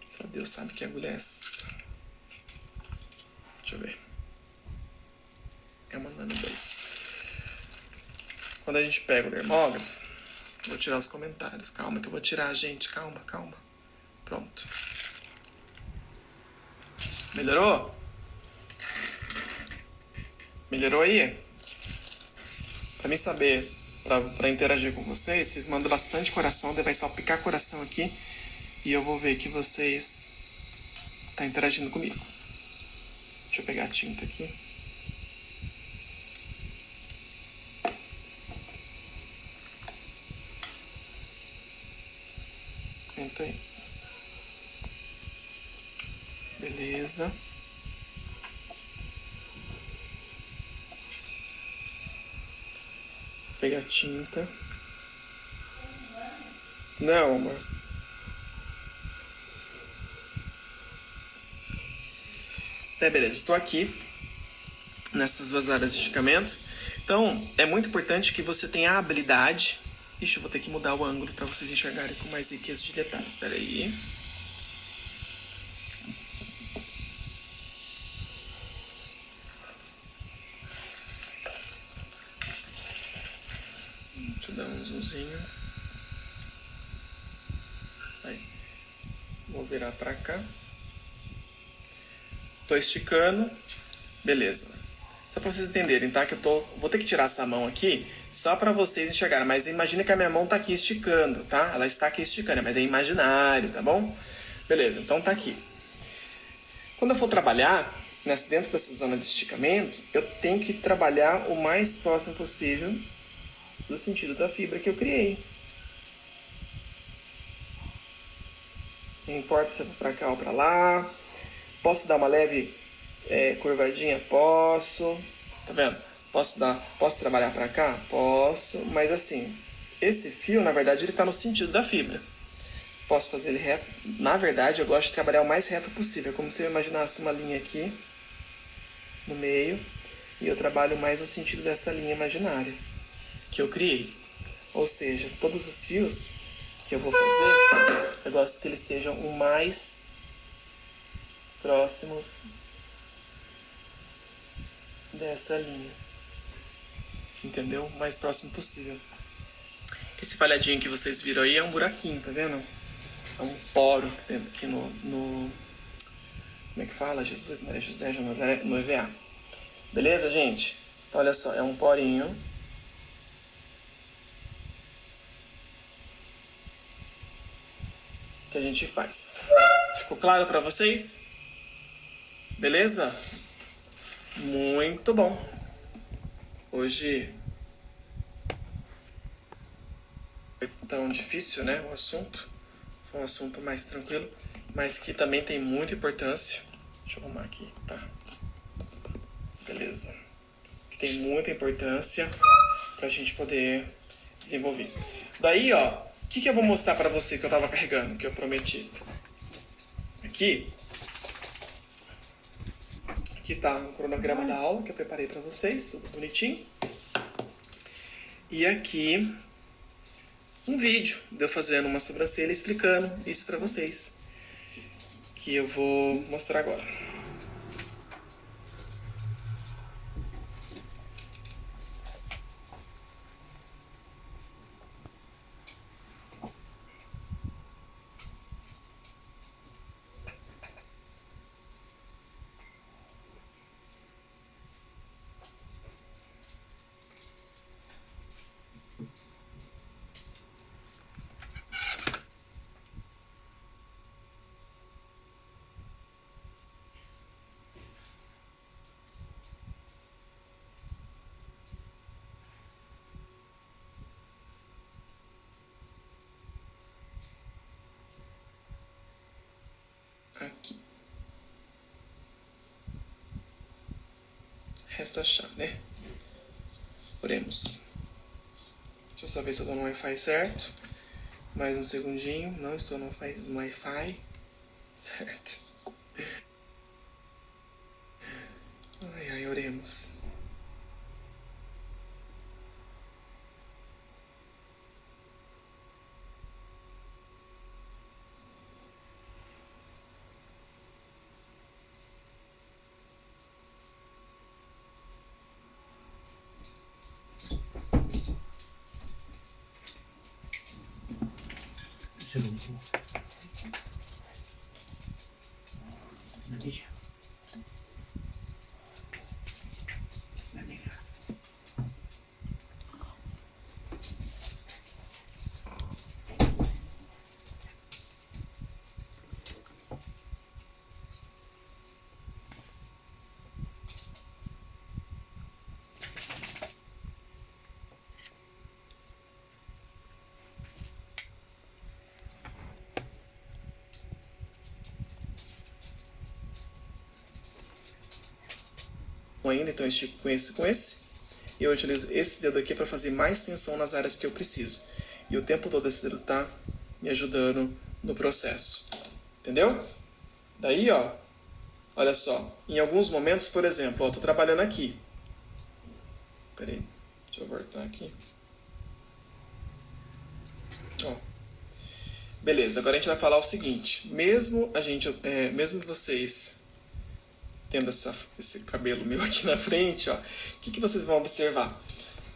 Só Deus sabe que agulha é essa. Deixa eu ver. É uma Nano 2. Quando a gente pega o dermógrafo, vou tirar os comentários. Calma que eu vou tirar, gente. Calma, calma. Pronto. Melhorou? Melhorou aí? Pra mim saber, pra interagir com vocês mandam bastante coração. Vai salpicar coração aqui. E eu vou ver que vocês estão interagindo comigo. Deixa eu pegar a tinta aqui. Aguenta aí. Beleza. Vou pegar a tinta. Não, amor. Beleza. Estou aqui nessas 2 áreas de esticamento. Então, é muito importante que você tenha a habilidade... Ixi, eu vou ter que mudar o ângulo para vocês enxergarem com mais riqueza de detalhes. Espera aí. Deixa eu dar um zoomzinho. Aí. Vou virar para cá. Tô esticando. Beleza. Só para vocês entenderem, tá? Que vou ter que tirar essa mão aqui só para vocês enxergarem. Mas imagina que a minha mão tá aqui esticando, tá? Ela está aqui esticando, mas é imaginário, tá bom? Beleza, então tá aqui. Quando eu for trabalhar, dentro dessa zona de esticamento, eu tenho que trabalhar o mais próximo possível do sentido da fibra que eu criei. Não importa se é para cá ou para lá. Posso dar uma leve curvadinha? Posso. Tá vendo? Posso trabalhar para cá? Posso. Mas assim, esse fio, na verdade, ele está no sentido da fibra. Posso fazer ele reto. Na verdade, eu gosto de trabalhar o mais reto possível. É como se eu imaginasse uma linha aqui no meio. E eu trabalho mais no sentido dessa linha imaginária que eu criei. Ou seja, todos os fios que eu vou fazer, eu gosto que eles sejam o mais próximos dessa linha. Entendeu? O mais próximo possível. Esse falhadinho que vocês viram aí é um buraquinho, tá vendo? É um poro que tem aqui no como é que fala? Jesus, Maria José, Nazaré, no EVA. Beleza, gente? Então, olha só, é um porinho. Que a gente faz. Ficou claro para vocês? Beleza? Muito bom. Hoje foi tão difícil, né, o assunto. Foi um assunto mais tranquilo, mas que também tem muita importância. Deixa eu arrumar aqui, tá? Beleza. Que tem muita importância pra gente poder desenvolver. Daí, ó, o que eu vou mostrar pra vocês que eu tava carregando, que eu prometi? Aqui tá o cronograma da aula que eu preparei pra vocês, tudo bonitinho. E aqui um vídeo de eu fazendo uma sobrancelha explicando isso pra vocês, que eu vou mostrar agora. Aqui. Resta achar, né? Oremos. Deixa eu só ver se eu tô no Wi-Fi certo. Mais um segundinho. Não estou no Wi-Fi. Certo. Ai, ai, oremos. Segundo. Não deixa. Não deixa. Ainda, então eu estico com esse. E eu utilizo esse dedo aqui para fazer mais tensão nas áreas que eu preciso. E o tempo todo esse dedo tá me ajudando no processo. Entendeu? Daí, ó, olha só. Em alguns momentos, por exemplo, ó, tô trabalhando aqui. Peraí, deixa eu voltar aqui. Ó. Beleza, agora a gente vai falar o seguinte. Mesmo vocês tendo esse cabelo meu aqui na frente, ó, o que vocês vão observar?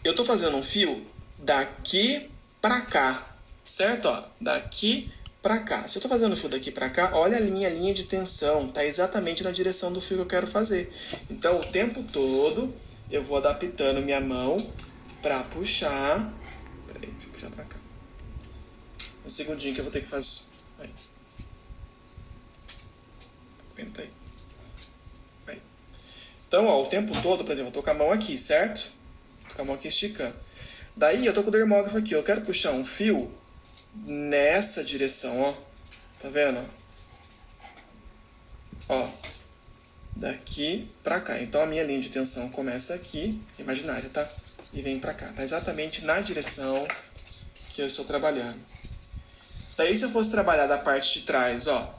Eu tô fazendo um fio daqui pra cá, certo? Ó, daqui pra cá. Se eu tô fazendo o fio daqui pra cá, olha a minha linha de tensão, tá exatamente na direção do fio que eu quero fazer. Então, o tempo todo, eu vou adaptando minha mão pra puxar. Peraí, deixa eu puxar pra cá. Um segundinho que eu vou ter que fazer isso. Aí. Aguenta aí. Então, ó, o tempo todo, por exemplo, eu tô com a mão aqui, certo? Tô com a mão aqui esticando. Daí eu tô com o dermógrafo aqui, eu quero puxar um fio nessa direção, ó. Tá vendo? Ó. Daqui pra cá. Então a minha linha de tensão começa aqui, imaginária, tá? E vem pra cá. Tá exatamente na direção que eu estou trabalhando. Daí se eu fosse trabalhar da parte de trás, ó.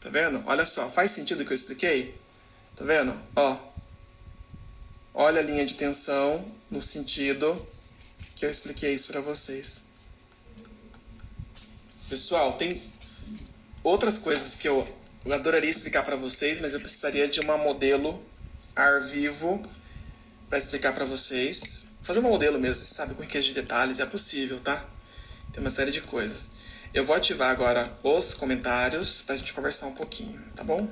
Tá vendo? Olha só, faz sentido o que eu expliquei? Tá vendo? Ó. Olha a linha de tensão no sentido que eu expliquei isso pra vocês. Pessoal, tem outras coisas que eu adoraria explicar pra vocês, mas eu precisaria de uma modelo ar vivo pra explicar pra vocês. Fazer um modelo mesmo, sabe, com riqueza de detalhes, é possível, tá? Tem uma série de coisas. Eu vou ativar agora os comentários pra gente conversar um pouquinho, tá bom?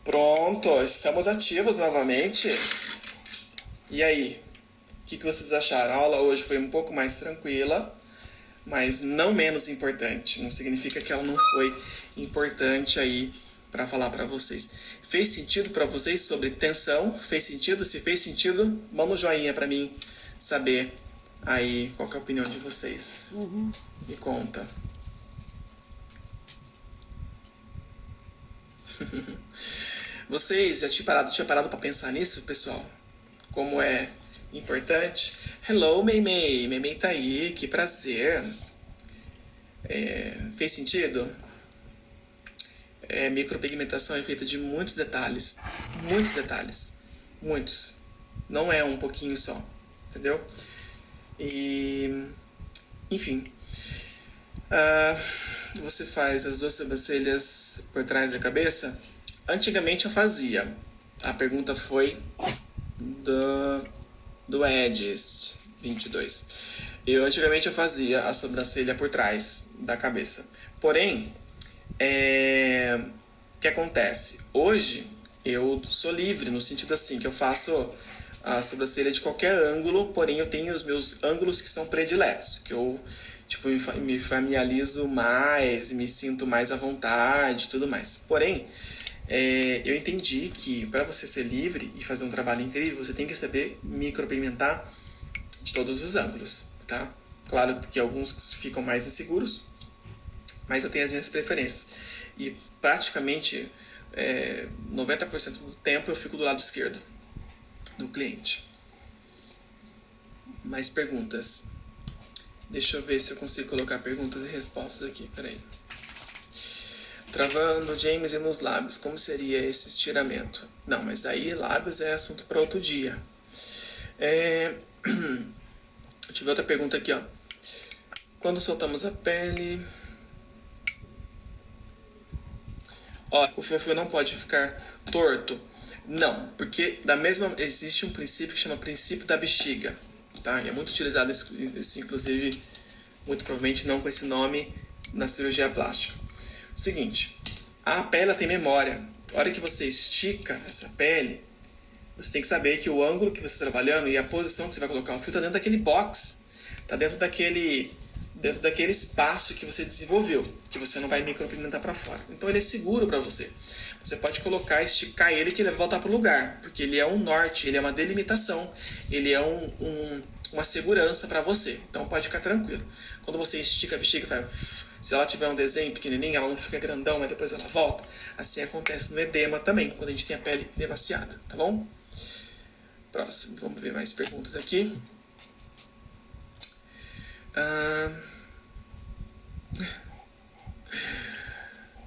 Pronto, estamos ativos novamente. E aí? O que vocês acharam? A aula hoje foi um pouco mais tranquila, mas não menos importante. Não significa que ela não foi importante aí para falar para vocês. Fez sentido para vocês sobre tensão? Fez sentido? Se fez sentido, manda um joinha para mim saber aí qual que é a opinião de vocês. Me conta. Vocês já tinham parado para pensar nisso, pessoal? Como é importante? Hello, Meimei. Meimei tá aí, que prazer. Fez sentido? Micropigmentação é feita de muitos detalhes. Muitos detalhes. Muitos. Não é um pouquinho só. Entendeu? E... enfim. Você faz as duas sobrancelhas por trás da cabeça? Antigamente eu fazia. A pergunta foi do Edis 22. Antigamente eu fazia a sobrancelha por trás da cabeça. Porém, o que acontece? Hoje eu sou livre, no sentido assim, que eu faço a sobrancelha de qualquer ângulo, porém eu tenho os meus ângulos que são prediletos, que eu tipo, me familiarizo mais, me sinto mais à vontade e tudo mais. Porém, eu entendi que para você ser livre e fazer um trabalho incrível, você tem que saber micropigmentar de todos os ângulos, tá? Claro que alguns ficam mais inseguros, mas eu tenho as minhas preferências. E praticamente 90% do tempo eu fico do lado esquerdo do cliente. Mais perguntas? Deixa eu ver se eu consigo colocar perguntas e respostas aqui, peraí. Travando James e nos lábios, como seria esse estiramento? Não, mas aí lábios é assunto para outro dia. Deixa eu ver outra pergunta aqui, ó. Quando soltamos a pele... Ó, o fio não pode ficar torto. Não, porque existe um princípio que chama princípio da bexiga, tá? E é muito utilizado isso, inclusive, muito provavelmente não com esse nome, na cirurgia plástica. O seguinte, a pele ela tem memória. A hora que você estica essa pele, você tem que saber que o ângulo que você está trabalhando e a posição que você vai colocar o fio está dentro daquele box, está dentro daquele espaço que você desenvolveu, que você não vai micropigmentar para fora. Então ele é seguro para você. Você pode colocar, esticar ele que ele vai voltar para o lugar, porque ele é um norte, ele é uma delimitação, ele é uma segurança para você. Então pode ficar tranquilo. Quando você estica a bexiga, se ela tiver um desenho pequenininho, ela não fica grandão, mas depois ela volta. Assim acontece no edema também, quando a gente tem a pele demasiada, tá bom? Próximo, vamos ver mais perguntas aqui.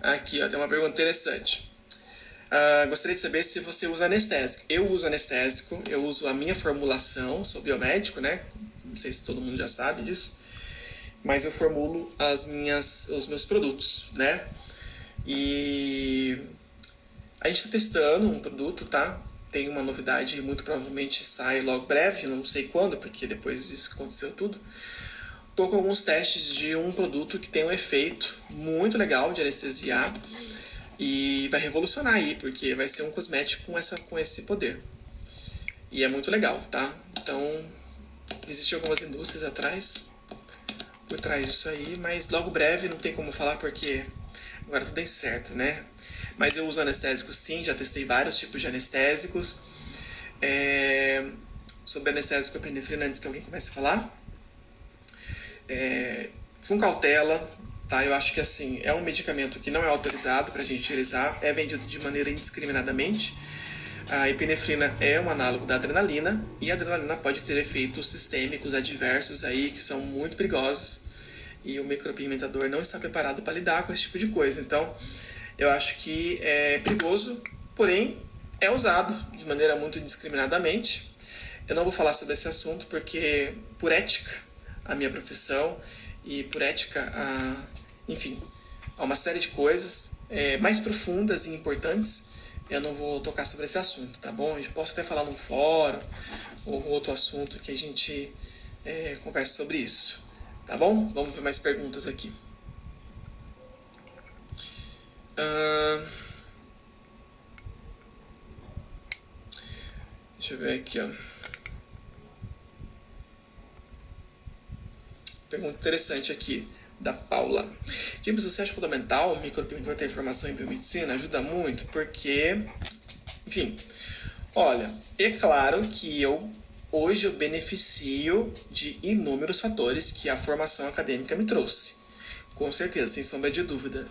Aqui, ó, tem uma pergunta interessante. Gostaria de saber se você usa anestésico. Eu uso anestésico, eu uso a minha formulação, sou biomédico, né? Não sei se todo mundo já sabe disso. Mas eu formulo os meus produtos, né? E a gente está testando um produto, tá? Tem uma novidade, muito provavelmente sai logo breve, não sei quando, porque depois disso aconteceu tudo. Estou com alguns testes de um produto que tem um efeito muito legal de anestesiar e vai revolucionar aí, porque vai ser um cosmético com esse poder. E é muito legal, tá? Então, existem algumas indústrias atrás, por trás disso aí, mas logo breve não tem como falar porque agora tudo é incerto, né? Mas eu uso anestésico sim, já testei vários tipos de anestésicos. Sobre anestésico epinefrina, antes que alguém comece a falar. Com cautela, tá? Eu acho que assim, é um medicamento que não é autorizado para a gente utilizar, é vendido de maneira indiscriminadamente. A epinefrina é um análogo da adrenalina e a adrenalina pode ter efeitos sistêmicos adversos aí que são muito perigosos e o micropigmentador não está preparado para lidar com esse tipo de coisa. Então, eu acho que é perigoso, porém é usado de maneira muito indiscriminadamente. Eu não vou falar sobre esse assunto porque, por ética, a minha profissão e por ética, enfim, há uma série de coisas mais profundas e importantes. Eu não vou tocar sobre esse assunto, tá bom? A gente pode até falar num fórum ou outro assunto que a gente converse sobre isso, tá bom? Vamos ver mais perguntas aqui. Deixa eu ver aqui, ó. Pergunta interessante aqui, da Paula. James, você acha fundamental o micropigmentador ter informação em biomedicina? Ajuda muito, porque... Enfim, olha, é claro que hoje eu beneficio de inúmeros fatores que a formação acadêmica me trouxe. Com certeza, sem sombra de dúvida.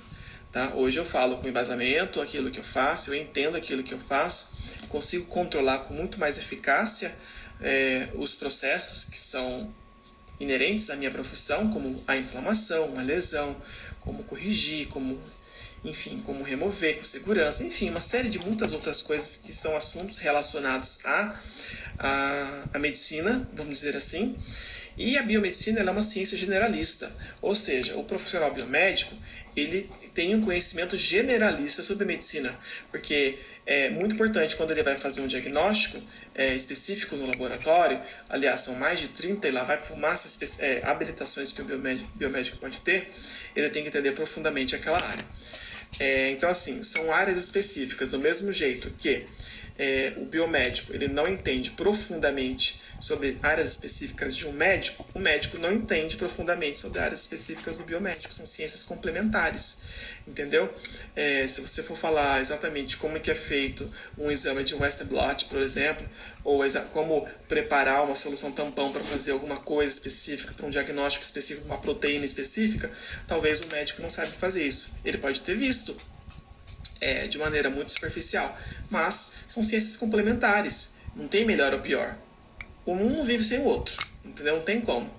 Tá? Hoje eu falo com embasamento aquilo que eu faço, eu entendo aquilo que eu faço, consigo controlar com muito mais eficácia os processos que são inerentes à minha profissão, como a inflamação, a lesão, como corrigir, como remover com segurança, enfim, uma série de muitas outras coisas que são assuntos relacionados à medicina, vamos dizer assim. E a biomedicina ela é uma ciência generalista, ou seja, o profissional biomédico ele tem um conhecimento generalista sobre medicina, porque é muito importante quando ele vai fazer um diagnóstico específico no laboratório, aliás, são mais de 30 e lá vai fumar essas habilitações que o biomédico pode ter, ele tem que entender profundamente aquela área. Então, assim, são áreas específicas, do mesmo jeito que o biomédico ele não entende profundamente sobre áreas específicas de um médico, o médico não entende profundamente sobre áreas específicas do biomédico, são ciências complementares, entendeu? Se você for falar exatamente como é que é feito um exame de Western blot, por exemplo, ou como preparar uma solução tampão para fazer alguma coisa específica, para um diagnóstico específico, uma proteína específica, talvez o médico não saiba fazer isso. Ele pode ter visto de maneira muito superficial, mas são ciências complementares, não tem melhor ou pior. Um não vive sem o outro, entendeu? Não tem como,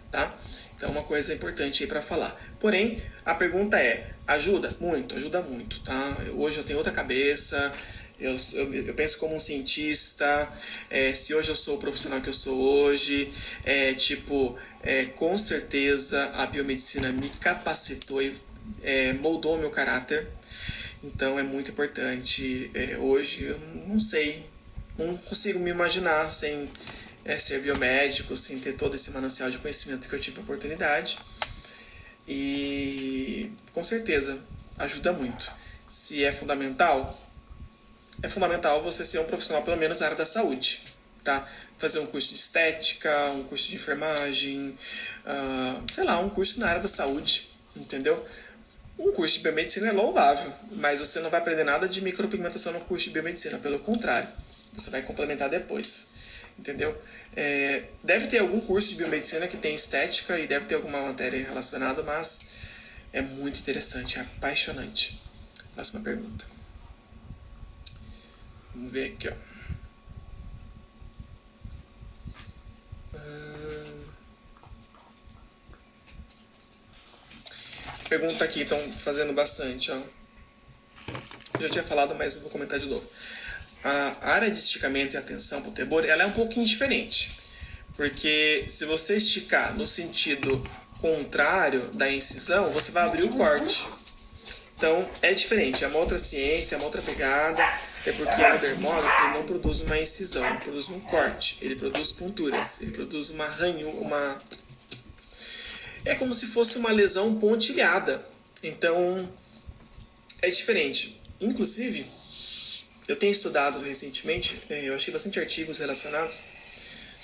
tá? Então, uma coisa importante aí para falar. Porém, a pergunta é, ajuda muito, tá? Hoje eu tenho outra cabeça, eu penso como um cientista, se hoje eu sou o profissional que eu sou hoje, com certeza a biomedicina me capacitou e moldou meu caráter. Então é muito importante. Hoje eu não sei, não consigo me imaginar sem ser biomédico, sem ter todo esse manancial de conhecimento que eu tive a oportunidade. E com certeza ajuda muito. Se é fundamental você ser um profissional pelo menos na área da saúde, tá? Fazer um curso de estética, um curso de enfermagem, um curso na área da saúde, entendeu? Um curso de biomedicina é louvável, mas você não vai aprender nada de micropigmentação no curso de biomedicina, pelo contrário, você vai complementar depois, entendeu? Deve ter algum curso de biomedicina que tem estética e deve ter alguma matéria relacionada, mas é muito interessante, é apaixonante. Próxima pergunta. Vamos ver aqui, ó. Pergunta aqui, estão fazendo bastante, ó. Eu já tinha falado, mas eu vou comentar de novo. A área de esticamento e atenção para o tebor, ela é um pouquinho diferente. Porque se você esticar no sentido contrário da incisão, você vai abrir o corte. Então, é diferente, é uma outra ciência, é uma outra pegada. Até porque o dermógrafo ele não produz uma incisão, ele produz um corte. Ele produz ponturas, ele produz uma ranhura, é como se fosse uma lesão pontilhada. Então, é diferente. Inclusive, eu tenho estudado recentemente, eu achei bastante artigos relacionados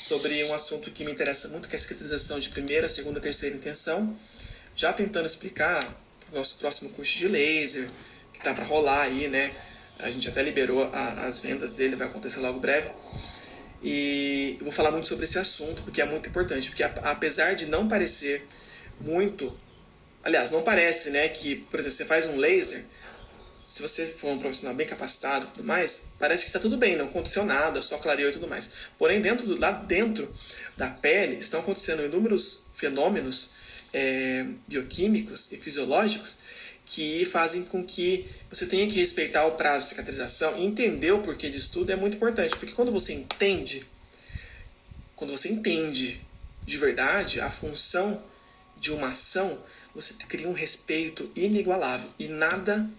sobre um assunto que me interessa muito, que é a cicatrização de primeira, segunda, terceira intenção. Já tentando explicar o nosso próximo curso de laser, que tá para rolar aí, né? A gente até liberou as vendas dele, vai acontecer logo breve. E eu vou falar muito sobre esse assunto, porque é muito importante. Porque apesar de não parecer muito... Aliás, não parece, né? Que, por exemplo, você faz um laser, se você for um profissional bem capacitado e tudo mais, parece que está tudo bem, não aconteceu nada, só clareou e tudo mais. Porém, lá dentro da pele estão acontecendo inúmeros fenômenos bioquímicos e fisiológicos que fazem com que você tenha que respeitar o prazo de cicatrização e entender o porquê disso tudo é muito importante. Porque quando você entende de verdade a função de uma ação, você cria um respeito inigualável. E nada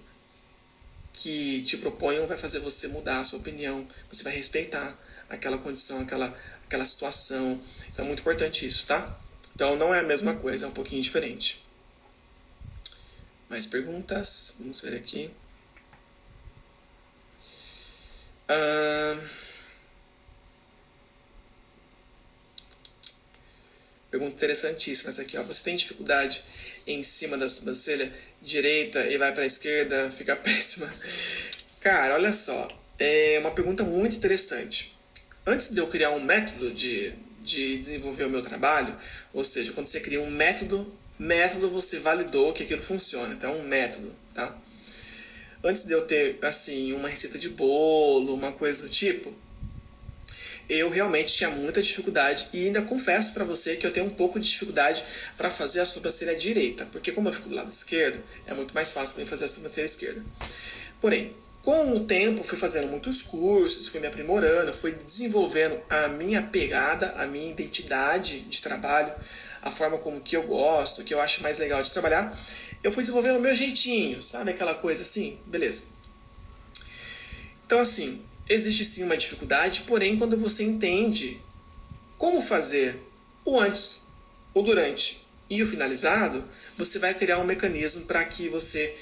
que te proponham vai fazer você mudar a sua opinião. Você vai respeitar aquela condição, aquela situação. Então é muito importante isso, tá? Então não é a mesma coisa, é um pouquinho diferente. Mais perguntas? Vamos ver aqui. Pergunta interessantíssima essa aqui, ó. Você tem dificuldade em cima da sobrancelha direita e vai para a esquerda, fica péssima? Cara, olha só. É uma pergunta muito interessante. Antes de eu criar um método de desenvolver o meu trabalho, ou seja, quando você cria um método você validou que aquilo funciona. Então é um método, tá? Antes de eu ter, assim, uma receita de bolo, uma coisa do tipo, eu realmente tinha muita dificuldade e ainda confesso para você que eu tenho um pouco de dificuldade para fazer a sobrancelha direita, porque como eu fico do lado esquerdo, é muito mais fácil para mim fazer a sobrancelha esquerda. Porém, com o tempo, fui fazendo muitos cursos, fui me aprimorando, fui desenvolvendo a minha pegada, a minha identidade de trabalho, a forma como que eu gosto, que eu acho mais legal de trabalhar. Eu fui desenvolvendo o meu jeitinho, sabe? Aquela coisa assim, beleza. Então, assim, existe sim uma dificuldade, porém, quando você entende como fazer o antes, o durante e o finalizado, você vai criar um mecanismo para que você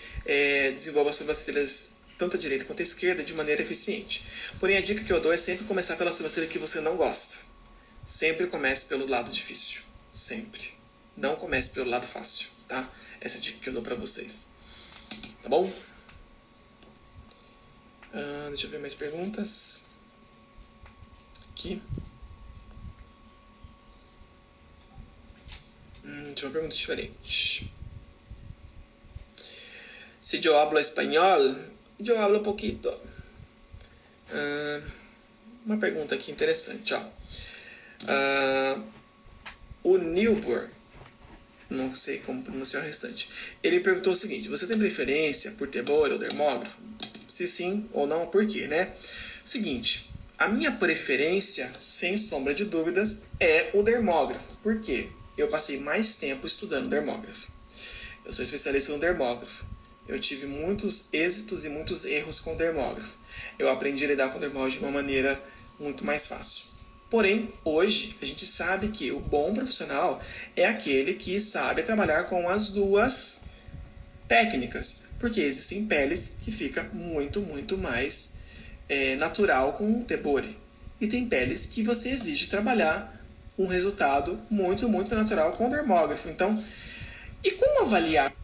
desenvolva as sobrancelhas tanto a direita quanto a esquerda de maneira eficiente. Porém, a dica que eu dou é sempre começar pela sobrancelha que você não gosta. Sempre comece pelo lado difícil. Sempre. Não comece pelo lado fácil, tá? Essa é a dica que eu dou pra vocês. Tá bom? Deixa eu ver mais perguntas. Aqui. Deixa eu ver uma pergunta diferente. Se eu hablo espanhol, eu hablo um pouquinho. Uma pergunta aqui interessante, ó. O Nilbor, não sei como pronunciar o restante, ele perguntou o seguinte: você tem preferência por tebore ou dermógrafo? Se sim ou não, por quê, né? Seguinte, a minha preferência, sem sombra de dúvidas, é o dermógrafo. Por quê? Eu passei mais tempo estudando dermógrafo. Eu sou especialista no dermógrafo. Eu tive muitos êxitos e muitos erros com o dermógrafo. Eu aprendi a lidar com o dermógrafo de uma maneira muito mais fácil. Porém, hoje, a gente sabe que o bom profissional é aquele que sabe trabalhar com as duas técnicas. Porque existem peles que fica muito, muito mais natural com o tebore. E tem peles que você exige trabalhar um resultado muito, muito natural com o dermógrafo. Então, e como avaliar?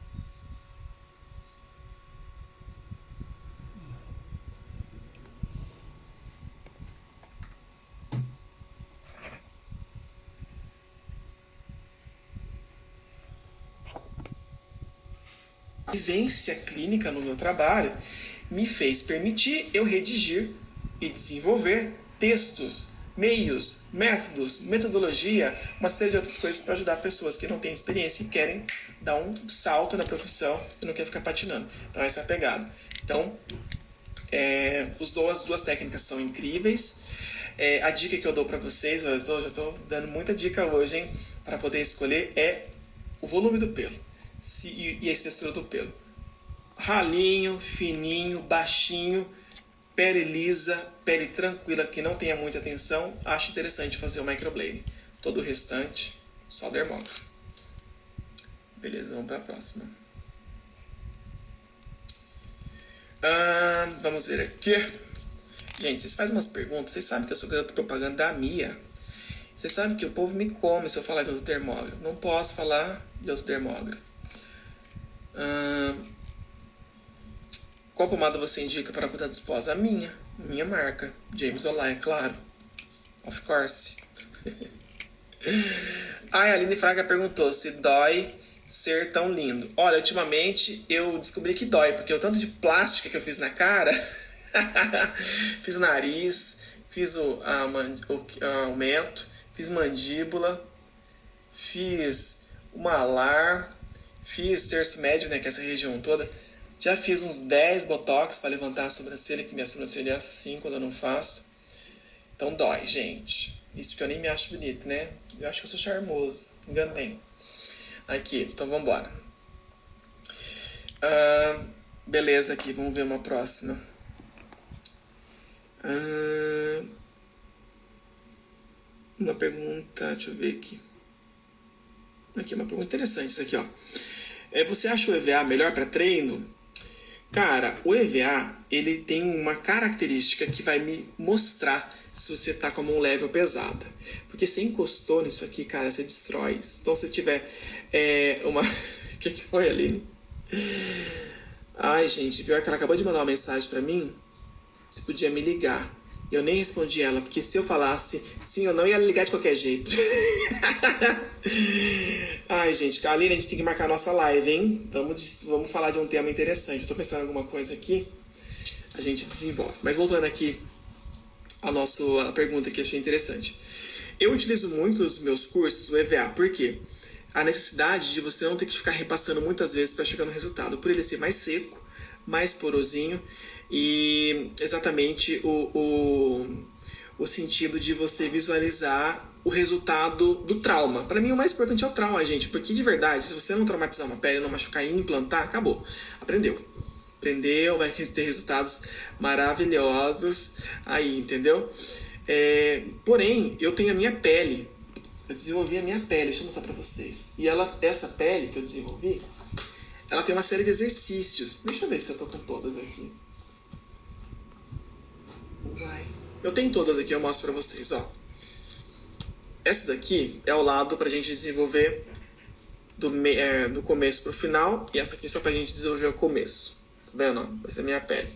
A vivência clínica no meu trabalho me fez permitir eu redigir e desenvolver textos, meios, métodos, metodologia, uma série de outras coisas para ajudar pessoas que não têm experiência e querem dar um salto na profissão e não querem ficar patinando. Então essa é a pegada. Então, as duas técnicas são incríveis. A dica que eu dou para vocês, eu já estou dando muita dica hoje, hein, para poder escolher, é o volume do pelo. E a espessura do pelo. Ralinho, fininho, baixinho, pele lisa, pele tranquila, que não tenha muita tensão, acho interessante fazer o microblading. Todo o restante, só dermógrafo. Beleza, vamos para a próxima. Vamos ver aqui. Gente, vocês fazem umas perguntas, vocês sabem que eu sou garoto propaganda da Mia. Você sabe que o povo me come se eu falar de outro dermógrafo. Não posso falar de outro dermógrafo. Qual pomada você indica para cuidar dos pós? A minha marca. James Olay, claro. Of course. A Aline Fraga perguntou se dói ser tão lindo. Olha, ultimamente eu descobri que dói, porque o tanto de plástica que eu fiz na cara, fiz o nariz, fiz o aumento, fiz mandíbula, fiz o malar, fiz terço médio, né, que é essa região toda. Já fiz uns 10 botox para levantar a sobrancelha, que minha sobrancelha é assim quando eu não faço. Então dói, gente. Isso porque eu nem me acho bonito, né? Eu acho que eu sou charmoso. Engano bem. Aqui, então vamos embora. Beleza, aqui, vamos ver uma próxima. Uma pergunta, deixa eu ver aqui. Aqui, uma pergunta interessante, isso aqui, ó. Você acha o EVA melhor para treino? Cara, o EVA, ele tem uma característica que vai me mostrar se você tá com a mão leve ou pesada. Porque você encostou nisso aqui, cara, você destrói. Então, se tiver uma... O que foi ali? Ai, gente, pior que ela acabou de mandar uma mensagem pra mim. Se podia me ligar. E eu nem respondi ela, porque se eu falasse sim ou não, ia ligar de qualquer jeito. Ai, gente, Aline, a gente tem que marcar a nossa live, hein? Vamos falar de um tema interessante. Eu tô pensando em alguma coisa aqui, a gente desenvolve. Mas voltando aqui a pergunta que eu achei interessante. Eu utilizo muito nos meus cursos o EVA, por quê? A necessidade de você não ter que ficar repassando muitas vezes para chegar no resultado. Por ele ser mais seco, mais porosinho e exatamente o sentido de você visualizar o resultado do trauma. Para mim, o mais importante é o trauma, gente, porque de verdade, se você não traumatizar uma pele, não machucar e implantar, acabou. Aprendeu, vai ter resultados maravilhosos aí, entendeu? Porém, eu tenho a minha pele. Eu desenvolvi a minha pele, deixa eu mostrar pra vocês. E essa pele que eu desenvolvi, ela tem uma série de exercícios. Deixa eu ver se eu tô com todas aqui. Eu tenho todas aqui, eu mostro pra vocês, ó. Essa daqui é o lado pra gente desenvolver do começo pro final. E essa aqui só pra gente desenvolver o começo. Tá vendo? Essa é a minha pele.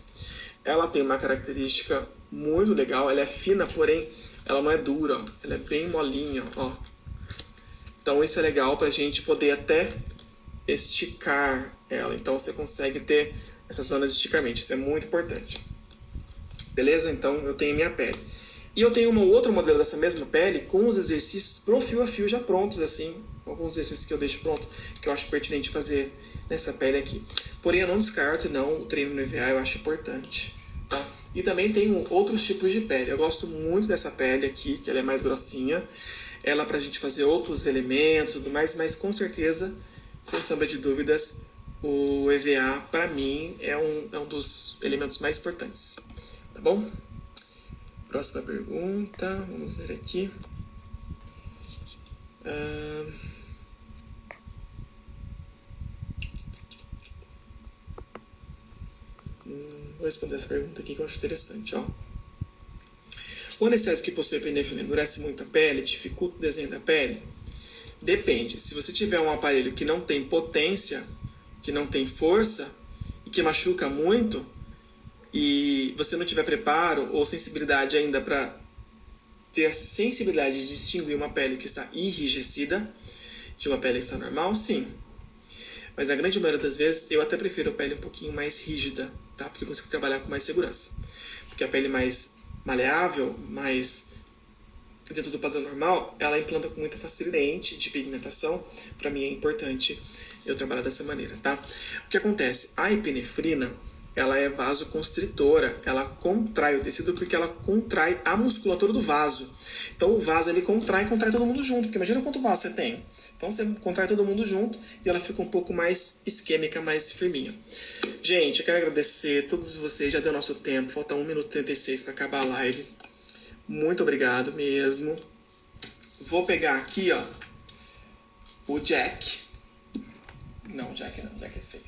Ela tem uma característica muito legal. Ela é fina, porém ela não é dura, ó. Ela é bem molinha, ó. Então isso é legal pra gente poder até esticar ela. Então você consegue ter essa zona de esticamento. Isso é muito importante. Beleza? Então eu tenho minha pele. E eu tenho um outro modelo dessa mesma pele com os exercícios pro fio a fio já prontos, assim. Alguns exercícios que eu deixo pronto, que eu acho pertinente fazer nessa pele aqui. Porém, eu não descarto, não, o treino no EVA eu acho importante, tá? E também tenho outros tipos de pele. Eu gosto muito dessa pele aqui, que ela é mais grossinha. Ela pra gente fazer outros elementos e tudo mais, mas com certeza, sem sombra de dúvidas, o EVA, pra mim, é um dos elementos mais importantes. Tá bom? Próxima pergunta, vamos ver aqui. Vou responder essa pergunta aqui que eu acho interessante, ó. O anestésico que possui epinefrina endurece muito a pele, dificulta o desenho da pele? Depende. Se você tiver um aparelho que não tem potência, que não tem força e que machuca muito, e você não tiver preparo ou sensibilidade ainda para ter a sensibilidade de distinguir uma pele que está enrijecida de uma pele que está normal, sim. Mas na grande maioria das vezes, eu até prefiro a pele um pouquinho mais rígida, tá? Porque eu consigo trabalhar com mais segurança. Porque a pele mais maleável, mais dentro do padrão normal, ela implanta com muita facilidade de pigmentação. Para mim é importante eu trabalhar dessa maneira, tá? O que acontece? A epinefrina, ela é vasoconstritora, ela contrai o tecido porque ela contrai a musculatura do vaso. Então o vaso ele contrai todo mundo junto, porque imagina quanto vaso você tem. Então você contrai todo mundo junto e ela fica um pouco mais isquêmica, mais firminha. Gente, eu quero agradecer a todos vocês, já deu nosso tempo, falta 1 minuto e 36 para acabar a live. Muito obrigado mesmo. Vou pegar aqui, ó, o Jack. Não, Jack não, Jack é feio.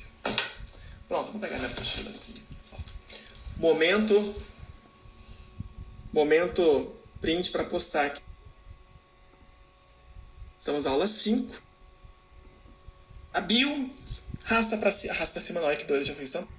Pronto, vou pegar minha apostila aqui. Momento print para postar aqui. Estamos na aula 5. A bio. Arrasta pra cima, não, é que dois já fez tanto.